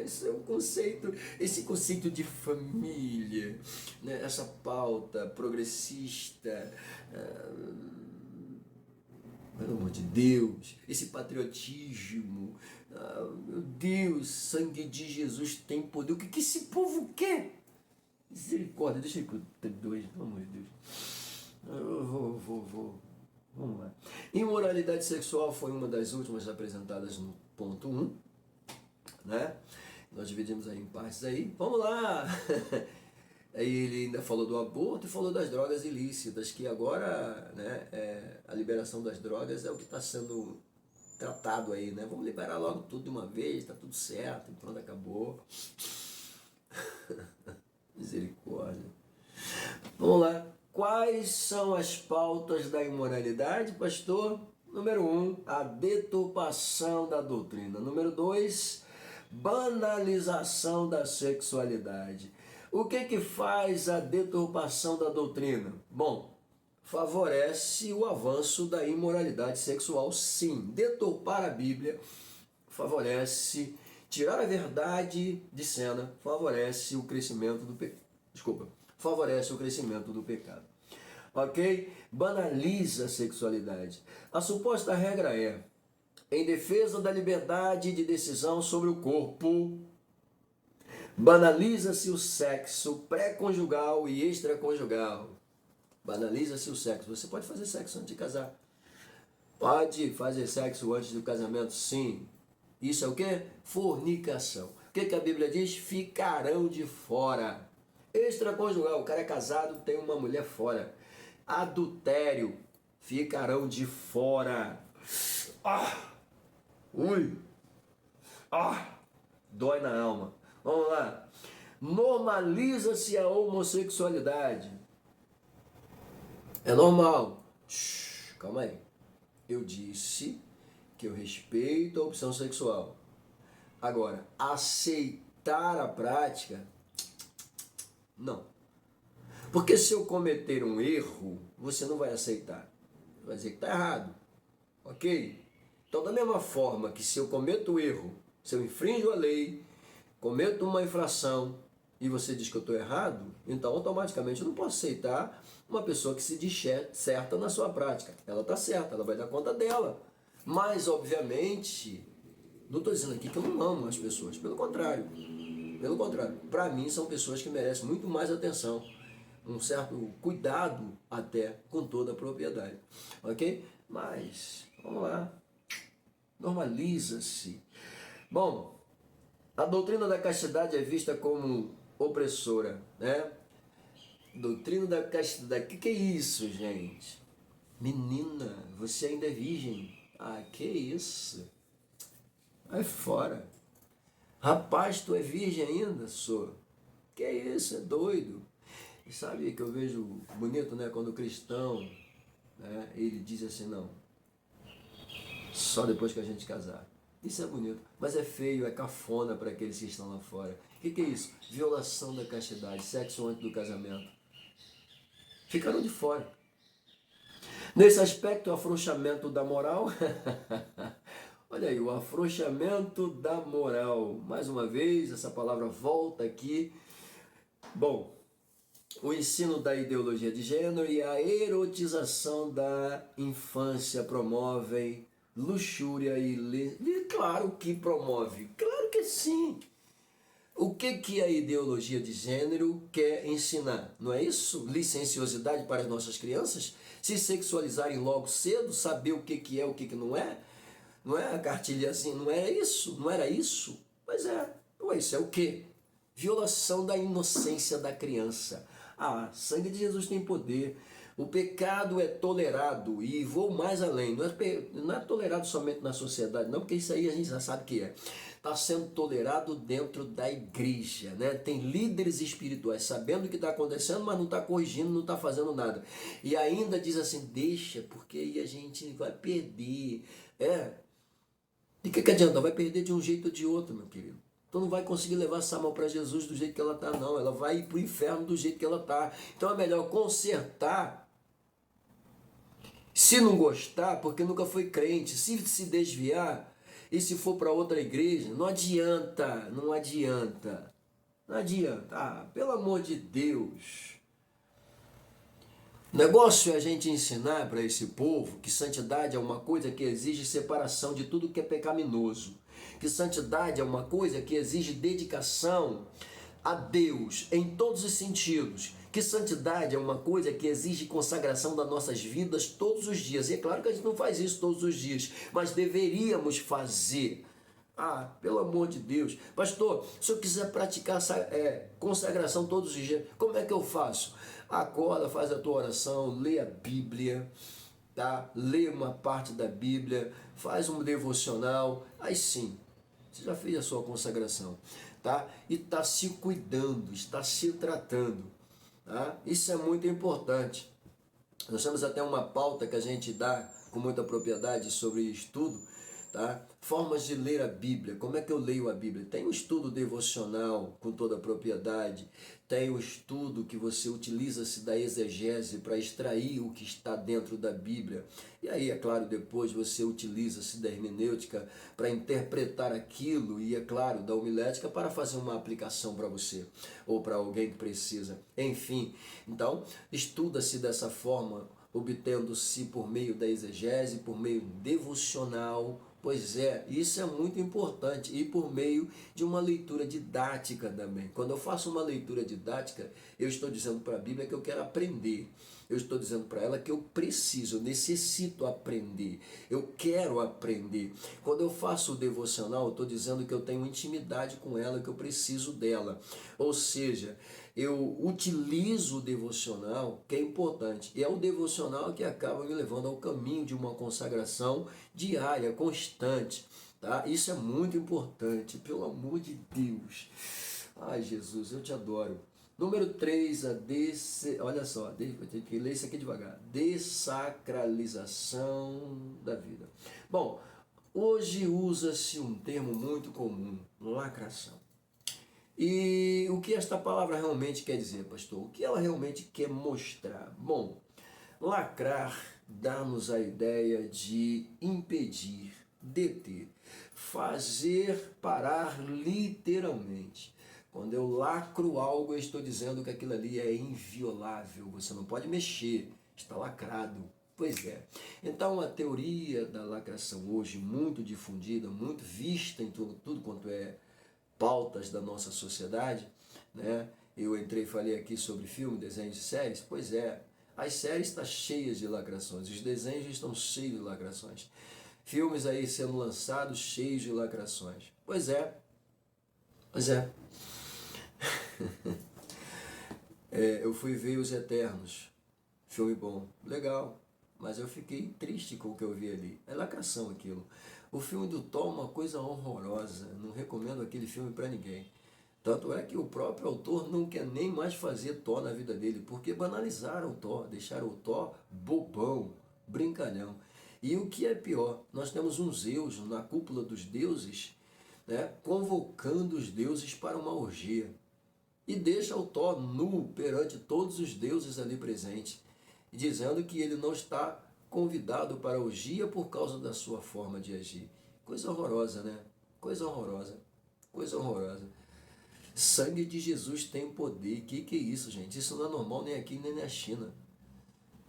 [SPEAKER 1] Esse é um conceito, esse conceito de família, né? Essa pauta progressista. Pelo amor de Deus, esse patriotismo, meu Deus, sangue de Jesus tem poder. O que esse povo quer? Misericórdia, deixa eu ter dois, pelo amor de Deus. Eu vou. Vamos lá. Imoralidade sexual foi uma das últimas apresentadas no ponto 1, né? Nós dividimos aí em partes aí. Vamos lá! Aí ele ainda falou do aborto e falou das drogas ilícitas, que agora, né, a liberação das drogas é o que está sendo tratado aí, né? Vamos liberar logo tudo de uma vez, tá tudo certo, pronto, acabou. Misericórdia. Vamos lá. Quais são as pautas da imoralidade, pastor? Número 1, a deturpação da doutrina. Número 2, banalização da sexualidade. O que faz a deturpação da doutrina? Bom, favorece o avanço da imoralidade sexual, sim. Deturpar a Bíblia favorece, tirar a verdade de cena, favorece o crescimento do pecado. Favorece o crescimento do pecado. Ok? Banaliza a sexualidade. A suposta regra é, em defesa da liberdade de decisão sobre o corpo, banaliza-se o sexo pré-conjugal e extraconjugal. Banaliza-se o sexo. Você pode fazer sexo antes de casar. Pode fazer sexo antes do casamento, sim. Isso é o quê? Fornicação. O que a Bíblia diz? Ficarão de fora. Extraconjugal, o cara é casado, tem uma mulher fora. Adultério, ficarão de fora. Ui! Dói na alma. Vamos lá. Normaliza-se a homossexualidade. É normal. Calma aí. Eu disse que eu respeito a opção sexual. Agora, aceitar a prática, não. Porque se eu cometer um erro, você não vai aceitar. Vai dizer que está errado. Ok? Então, da mesma forma que se eu cometo o erro, se eu infringo a lei, cometo uma infração e você diz que eu estou errado, então automaticamente eu não posso aceitar uma pessoa que se diz certa na sua prática. Ela está certa, ela vai dar conta dela. Mas, obviamente, não estou dizendo aqui que eu não amo as pessoas, pelo contrário. Pelo contrário, para mim são pessoas que merecem muito mais atenção, um certo cuidado até com toda a propriedade. Ok? Mas, vamos lá. Normaliza-se. Bom, a doutrina da castidade é vista como opressora, né? Doutrina da castidade. Que é isso, gente? Menina, você ainda é virgem. Ah, que isso? Vai fora. Rapaz, tu é virgem ainda? Sou. Que isso? É doido. E sabe que eu vejo bonito, né? Quando o cristão, né, ele diz assim, não, só depois que a gente casar. Isso é bonito, mas é feio, é cafona para aqueles que estão lá fora. O que é isso? Violação da castidade, sexo antes do casamento. Ficaram de fora. Nesse aspecto, o afrouxamento da moral. Olha aí, o afrouxamento da moral. Mais uma vez, essa palavra volta aqui. Bom, o ensino da ideologia de gênero e a erotização da infância promovem luxúria e claro que promove, claro que sim. O que a ideologia de gênero quer ensinar? Não é isso? Licenciosidade para as nossas crianças? Se sexualizarem logo cedo, saber o que é, o que não é? Não é a cartilha assim, não é isso? Não era isso? Pois é. Ué, isso é o quê? Violação da inocência da criança. Ah, sangue de Jesus tem poder. O pecado é tolerado, e vou mais além, não é tolerado somente na sociedade, não, porque isso aí a gente já sabe que é. Está sendo tolerado dentro da igreja, né? Tem líderes espirituais sabendo o que está acontecendo, mas não está corrigindo, não está fazendo nada. E ainda diz assim, deixa, porque aí a gente vai perder. De que adianta? Vai perder de um jeito ou de outro, meu querido. Então não vai conseguir levar essa mão para Jesus do jeito que ela está, não. Ela vai ir para o inferno do jeito que ela está. Então é melhor consertar. Se não gostar, porque nunca foi crente, se desviar e se for para outra igreja, não adianta, não adianta. Não adianta. Ah, pelo amor de Deus. O negócio é a gente ensinar para esse povo que santidade é uma coisa que exige separação de tudo que é pecaminoso. Que santidade é uma coisa que exige dedicação a Deus em todos os sentidos. Que santidade é uma coisa que exige consagração das nossas vidas todos os dias. E é claro que a gente não faz isso todos os dias, mas deveríamos fazer. Ah, pelo amor de Deus. Pastor, se eu quiser praticar consagração todos os dias, como é que eu faço? Acorda, faz a tua oração, lê a Bíblia, tá? Lê uma parte da Bíblia, faz um devocional, aí sim, você já fez a sua consagração, tá? E está se cuidando, está se tratando, tá? Isso é muito importante. Nós temos até uma pauta que a gente dá com muita propriedade sobre estudo, tá? Formas de ler a Bíblia. Como é que eu leio a Bíblia? Tem um estudo devocional com toda a propriedade, tem o estudo que você utiliza-se da exegese para extrair o que está dentro da Bíblia. E aí, é claro, depois você utiliza-se da hermenêutica para interpretar aquilo e, é claro, da homilética para fazer uma aplicação para você ou para alguém que precisa. Enfim, então, estuda-se dessa forma, obtendo-se por meio da exegese, por meio devocional. Pois é, isso é muito importante, e por meio de uma leitura didática também. Quando eu faço uma leitura didática, eu estou dizendo para a Bíblia que eu quero aprender. Eu estou dizendo para ela que eu preciso, eu necessito aprender, eu quero aprender. Quando eu faço o devocional, eu estou dizendo que eu tenho intimidade com ela, que eu preciso dela. Ou seja, eu utilizo o devocional, que é importante. E é o devocional que acaba me levando ao caminho de uma consagração diária, constante. Tá? Isso é muito importante, pelo amor de Deus. Ai, Jesus, eu te adoro. Número 3, olha só, eu tenho que ler isso aqui devagar. Dessacralização da vida. Bom, hoje usa-se um termo muito comum, lacração. E o que esta palavra realmente quer dizer, pastor? O que ela realmente quer mostrar? Bom, lacrar dá-nos a ideia de impedir, deter, fazer parar literalmente. Quando eu lacro algo, eu estou dizendo que aquilo ali é inviolável, você não pode mexer, está lacrado. Pois é. Então a teoria da lacração hoje, muito difundida, muito vista em tudo quanto é pautas da nossa sociedade, né? Eu entrei e falei aqui sobre filme, desenhos e séries. Pois é, as séries estão cheias de lacrações, os desenhos estão cheios de lacrações. Filmes aí sendo lançados cheios de lacrações. Pois é, pois é. Eu fui ver Os Eternos, filme bom, legal, mas eu fiquei triste com o que eu vi ali. É lacração aquilo. O filme do Thor é uma coisa horrorosa, não recomendo aquele filme para ninguém. Tanto é que o próprio autor não quer nem mais fazer Thor na vida dele, porque banalizaram o Thor, deixaram o Thor bobão, brincalhão. E o que é pior, nós temos um Zeus na cúpula dos deuses, né, convocando os deuses para uma orgia. E deixa o Thor nu perante todos os deuses ali presentes, dizendo que ele não está convidado para a orgia por causa da sua forma de agir. Coisa horrorosa, né? Coisa horrorosa. Coisa horrorosa. Sangue de Jesus tem poder. Que é isso, gente? Isso não é normal nem aqui nem na China.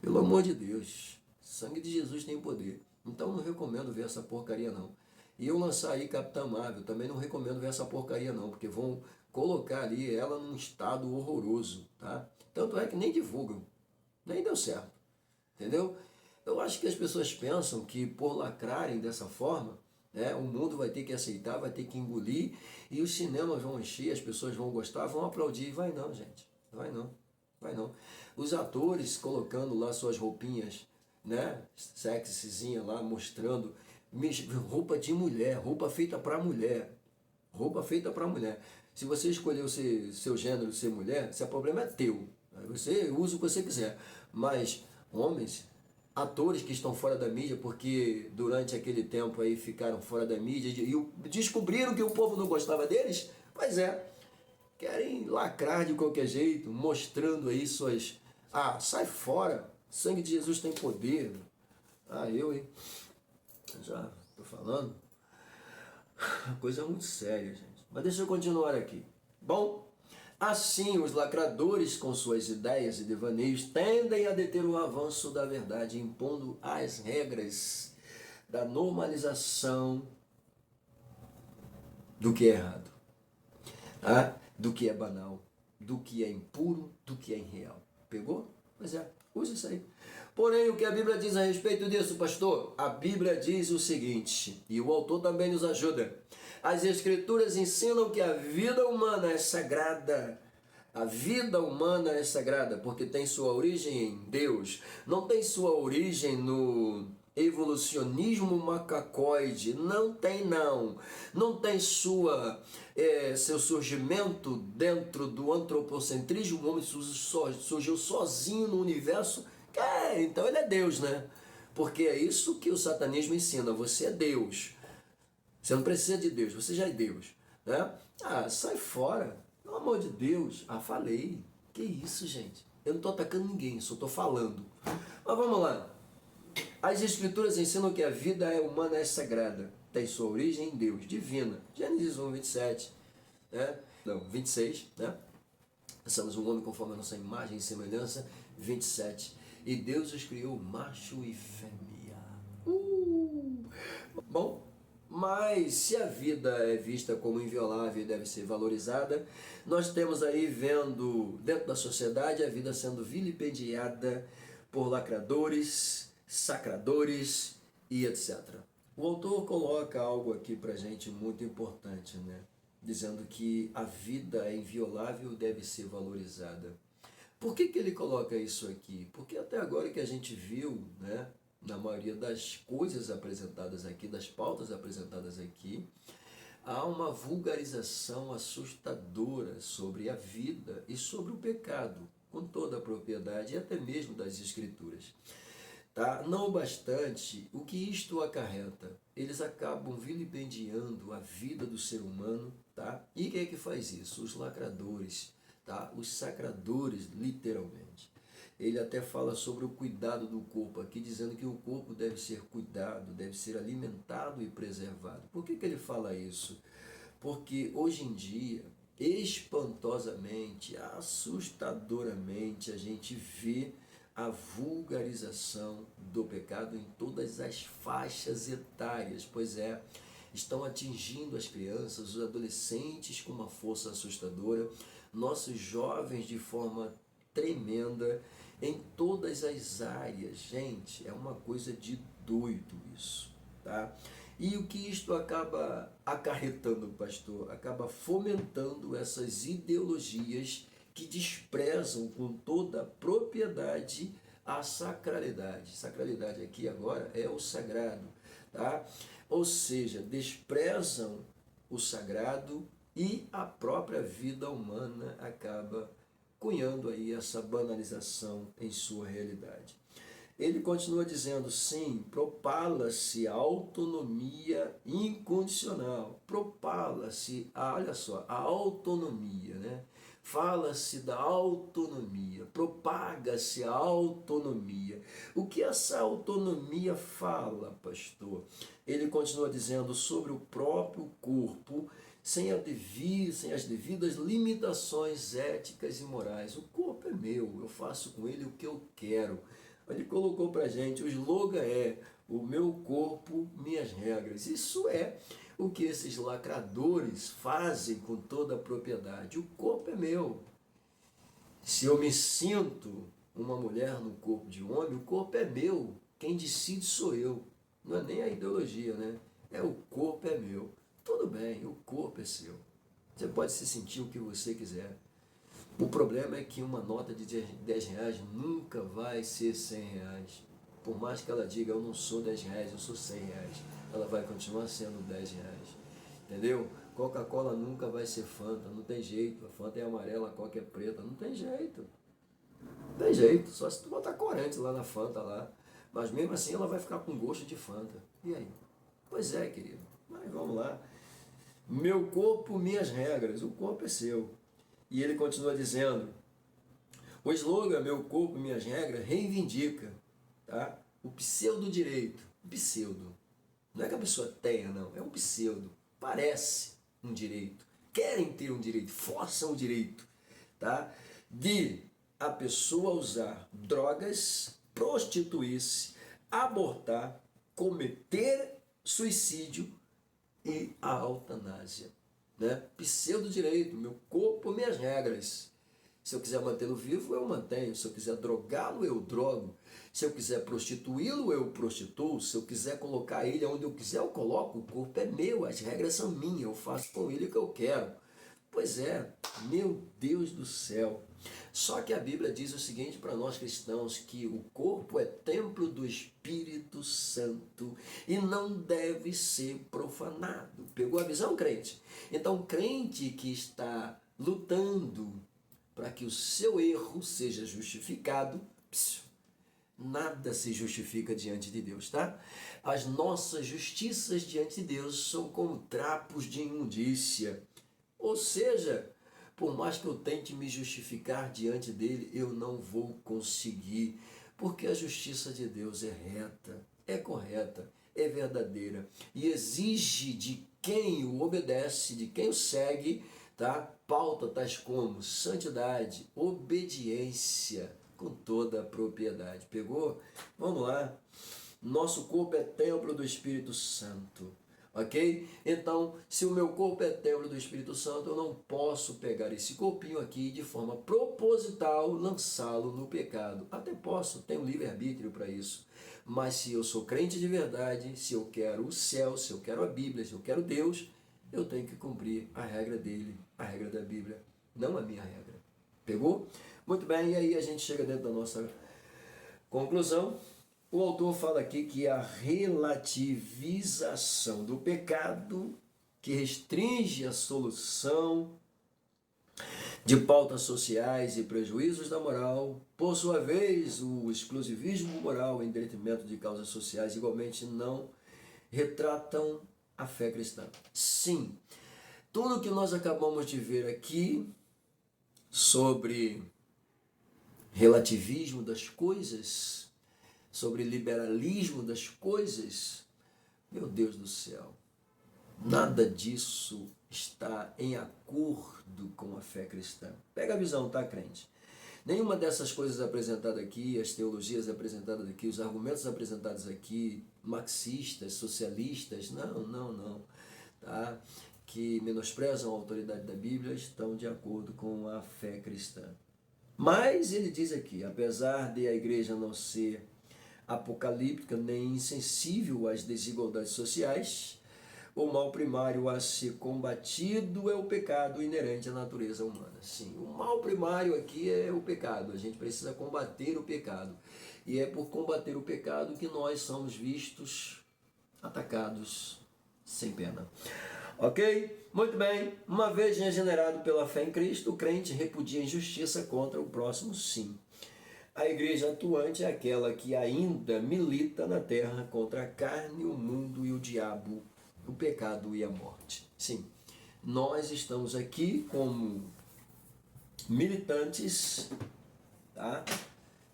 [SPEAKER 1] Pelo amor de Deus. Sangue de Jesus tem poder. Então não recomendo ver essa porcaria não. E eu lançar aí Capitã Marvel, também não recomendo ver essa porcaria não, porque vão colocar ali ela num estado horroroso, tá? Tanto é que nem divulgam. Nem deu certo. Entendeu? Eu acho que as pessoas pensam que por lacrarem dessa forma, né, o mundo vai ter que aceitar, vai ter que engolir, e os cinemas vão encher, as pessoas vão gostar, vão aplaudir. Vai não, gente. Vai não. Vai não. Os atores colocando lá suas roupinhas, né, sexyzinha lá, mostrando roupa de mulher, roupa feita para mulher. Roupa feita para mulher. Se você escolheu seu gênero ser mulher, esse problema é teu. Você usa o que você quiser. Mas homens, atores que estão fora da mídia, porque durante aquele tempo aí ficaram fora da mídia e descobriram que o povo não gostava deles, pois é, querem lacrar de qualquer jeito, mostrando aí suas... Ah, sai fora, sangue de Jesus tem poder. Ah, hein? Já tô falando. Coisa muito séria, gente. Mas deixa eu continuar aqui. Bom, assim os lacradores com suas ideias e devaneios tendem a deter o avanço da verdade, impondo as regras da normalização do que é errado, do que é banal, do que é impuro, do que é irreal. Pegou? Pois é, usa isso aí. Porém, o que a Bíblia diz a respeito disso, pastor? A Bíblia diz o seguinte, e o autor também nos ajuda. As Escrituras ensinam que a vida humana é sagrada. A vida humana é sagrada porque tem sua origem em Deus. Não tem sua origem no evolucionismo macacoide. Não tem, não. Não tem seu surgimento dentro do antropocentrismo. O homem surgiu sozinho no universo. Então ele é Deus, né? Porque é isso que o satanismo ensina. Você é Deus. Você não precisa de Deus, você já é Deus, né? Ah, sai fora. Pelo amor de Deus. Ah, falei. Que isso, gente? Eu não estou atacando ninguém, só estou falando. Mas vamos lá. As Escrituras ensinam que a vida humana é sagrada. Tem sua origem em Deus, divina. Gênesis 1, 27. Né? Não, 26, né? Somos um homem conforme a nossa imagem e semelhança. 27. E Deus os criou macho e fêmea. Bom, mas se a vida é vista como inviolável e deve ser valorizada, nós temos aí vendo dentro da sociedade a vida sendo vilipendiada por lacradores, sacradores e etc. O autor coloca algo aqui pra gente muito importante, né? dizendo que a vida é inviolável, deve ser valorizada. Por que que ele coloca isso aqui? Porque até agora que a gente viu, né, na maioria das coisas apresentadas aqui, das pautas apresentadas aqui, há uma vulgarização assustadora sobre a vida e sobre o pecado, com toda a propriedade e até mesmo das escrituras. Tá? Não obstante, o que isto acarreta? Eles acabam vilipendiando a vida do ser humano, tá? E quem é que faz isso? Os lacradores, tá? Os sacradores, literalmente. Ele até fala sobre o cuidado do corpo aqui, dizendo que o corpo deve ser cuidado, deve ser alimentado e preservado. Por que que ele fala isso? Porque hoje em dia, espantosamente, assustadoramente, a gente vê a vulgarização do pecado em todas as faixas etárias, pois é, estão atingindo as crianças, os adolescentes com uma força assustadora, nossos jovens de forma tremenda, em todas as áreas. Gente, é uma coisa de doido isso, tá? E o que isto acaba acarretando, pastor? Acaba fomentando essas ideologias que desprezam com toda a propriedade a sacralidade. Sacralidade aqui agora é o sagrado, tá? Ou seja, desprezam o sagrado e a própria vida humana acaba cunhando aí essa banalização em sua realidade. Ele continua dizendo, sim, propala-se a autonomia incondicional, propala-se, olha só, a autonomia, né? Fala-se da autonomia, propaga-se a autonomia. O que essa autonomia fala, pastor? Ele continua dizendo sobre o próprio corpo, sem as devidas limitações éticas e morais. O corpo é meu, eu faço com ele o que eu quero. Ele colocou para a gente, o slogan é, o meu corpo, minhas regras. Isso é o que esses lacradores fazem com toda a propriedade. O corpo é meu. Se eu me sinto uma mulher no corpo de um homem, o corpo é meu. Quem decide sou eu. Não é nem a ideologia, né? É o corpo é meu. Tudo bem, o corpo é seu. Você pode se sentir o que você quiser. O problema é que uma nota de 10 reais nunca vai ser 100 reais. Por mais que ela diga, eu não sou 10 reais, eu sou 100 reais. Ela vai continuar sendo 10 reais. Entendeu? Coca-Cola nunca vai ser Fanta, não tem jeito. A Fanta é amarela, a Coca é preta, não tem jeito. Não tem jeito, só se tu botar corante lá na Fanta lá. Mas mesmo assim ela vai ficar com gosto de Fanta. E aí? Pois é, querido. Mas vamos lá. Meu corpo, minhas regras. O corpo é seu. E ele continua dizendo, o slogan meu corpo, minhas regras, reivindica, tá? O pseudo-direito. Pseudo. Não é que a pessoa tenha, não. É um pseudo. Parece um direito. Querem ter um direito, forçam o direito, tá? De a pessoa usar drogas, prostituir-se, abortar, cometer suicídio e a eutanásia. Né? Pseudo-direito, meu corpo, minhas regras. Se eu quiser mantê-lo vivo, eu mantenho. Se eu quiser drogá-lo, eu drogo. Se eu quiser prostituí-lo, eu prostituo. Se eu quiser colocar ele onde eu quiser, eu coloco. O corpo é meu, as regras são minhas, eu faço com ele o que eu quero. Pois é, meu Deus do céu. Só que a Bíblia diz o seguinte para nós cristãos, que o corpo é templo do Espírito Santo e não deve ser profanado. Pegou a visão, crente? Então, crente que está lutando para que o seu erro seja justificado, nada se justifica diante de Deus, tá? As nossas justiças diante de Deus são como trapos de imundícia. Ou seja, por mais que eu tente me justificar diante dele, eu não vou conseguir, porque a justiça de Deus é reta, é correta, é verdadeira e exige de quem o obedece, de quem o segue, tá? Pauta tais como santidade, obediência com toda a propriedade. Pegou? Vamos lá. Nosso corpo é templo do Espírito Santo. Ok? Então, se o meu corpo é templo do Espírito Santo, eu não posso pegar esse corpinho aqui de forma proposital, lançá-lo no pecado. Até posso, tenho livre-arbítrio para isso. Mas se eu sou crente de verdade, se eu quero o céu, se eu quero a Bíblia, se eu quero Deus, eu tenho que cumprir a regra dele, a regra da Bíblia, não a minha regra. Pegou? Muito bem, e aí a gente chega dentro da nossa conclusão. O autor fala aqui que a relativização do pecado, que restringe a solução de pautas sociais e prejuízos da moral, por sua vez, o exclusivismo moral em detrimento de causas sociais igualmente não retratam a fé cristã. Sim, tudo que nós acabamos de ver aqui sobre relativismo das coisas, sobre liberalismo das coisas, meu Deus do céu, nada disso está em acordo com a fé cristã. Pega a visão, tá, crente? Nenhuma dessas coisas apresentadas aqui, as teologias apresentadas aqui, os argumentos apresentados aqui, marxistas, socialistas, não, tá? Que menosprezam a autoridade da Bíblia, estão de acordo com a fé cristã. Mas ele diz aqui, apesar de a igreja não ser apocalíptica nem insensível às desigualdades sociais, o mal primário a ser combatido é o pecado inerente à natureza humana. Sim, o mal primário aqui é o pecado. A gente precisa combater o pecado. E é por combater o pecado que nós somos vistos, atacados, sem pena. Ok? Muito bem. Uma vez regenerado pela fé em Cristo, o crente repudia a injustiça contra o próximo, sim. A igreja atuante é aquela que ainda milita na terra contra a carne, o mundo e o diabo, o pecado e a morte. Sim, nós estamos aqui como militantes, tá,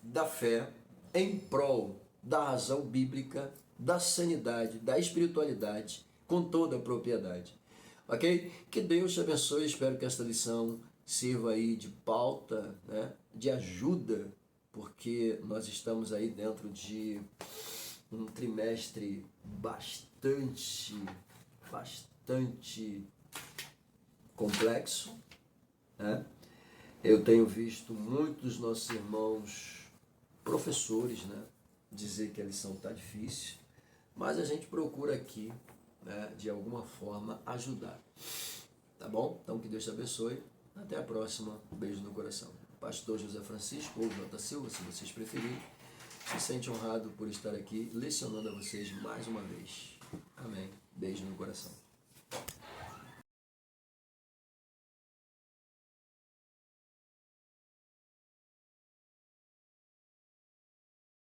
[SPEAKER 1] da fé em prol da razão bíblica, da sanidade, da espiritualidade, com toda a propriedade. Ok? Que Deus te abençoe. Espero que esta lição sirva aí de pauta, né, de ajuda, porque nós estamos aí dentro de um trimestre bastante complexo, né? Eu tenho visto muitos dos nossos irmãos professores, né, dizer que a lição está difícil, mas a gente procura aqui, né, de alguma forma ajudar. Tá bom? Então que Deus te abençoe. Até a próxima. Um beijo no coração. Pastor José Francisco ou J. Silva, se vocês preferirem, se sente honrado por estar aqui lecionando a vocês mais uma vez. Amém. Beijo no coração.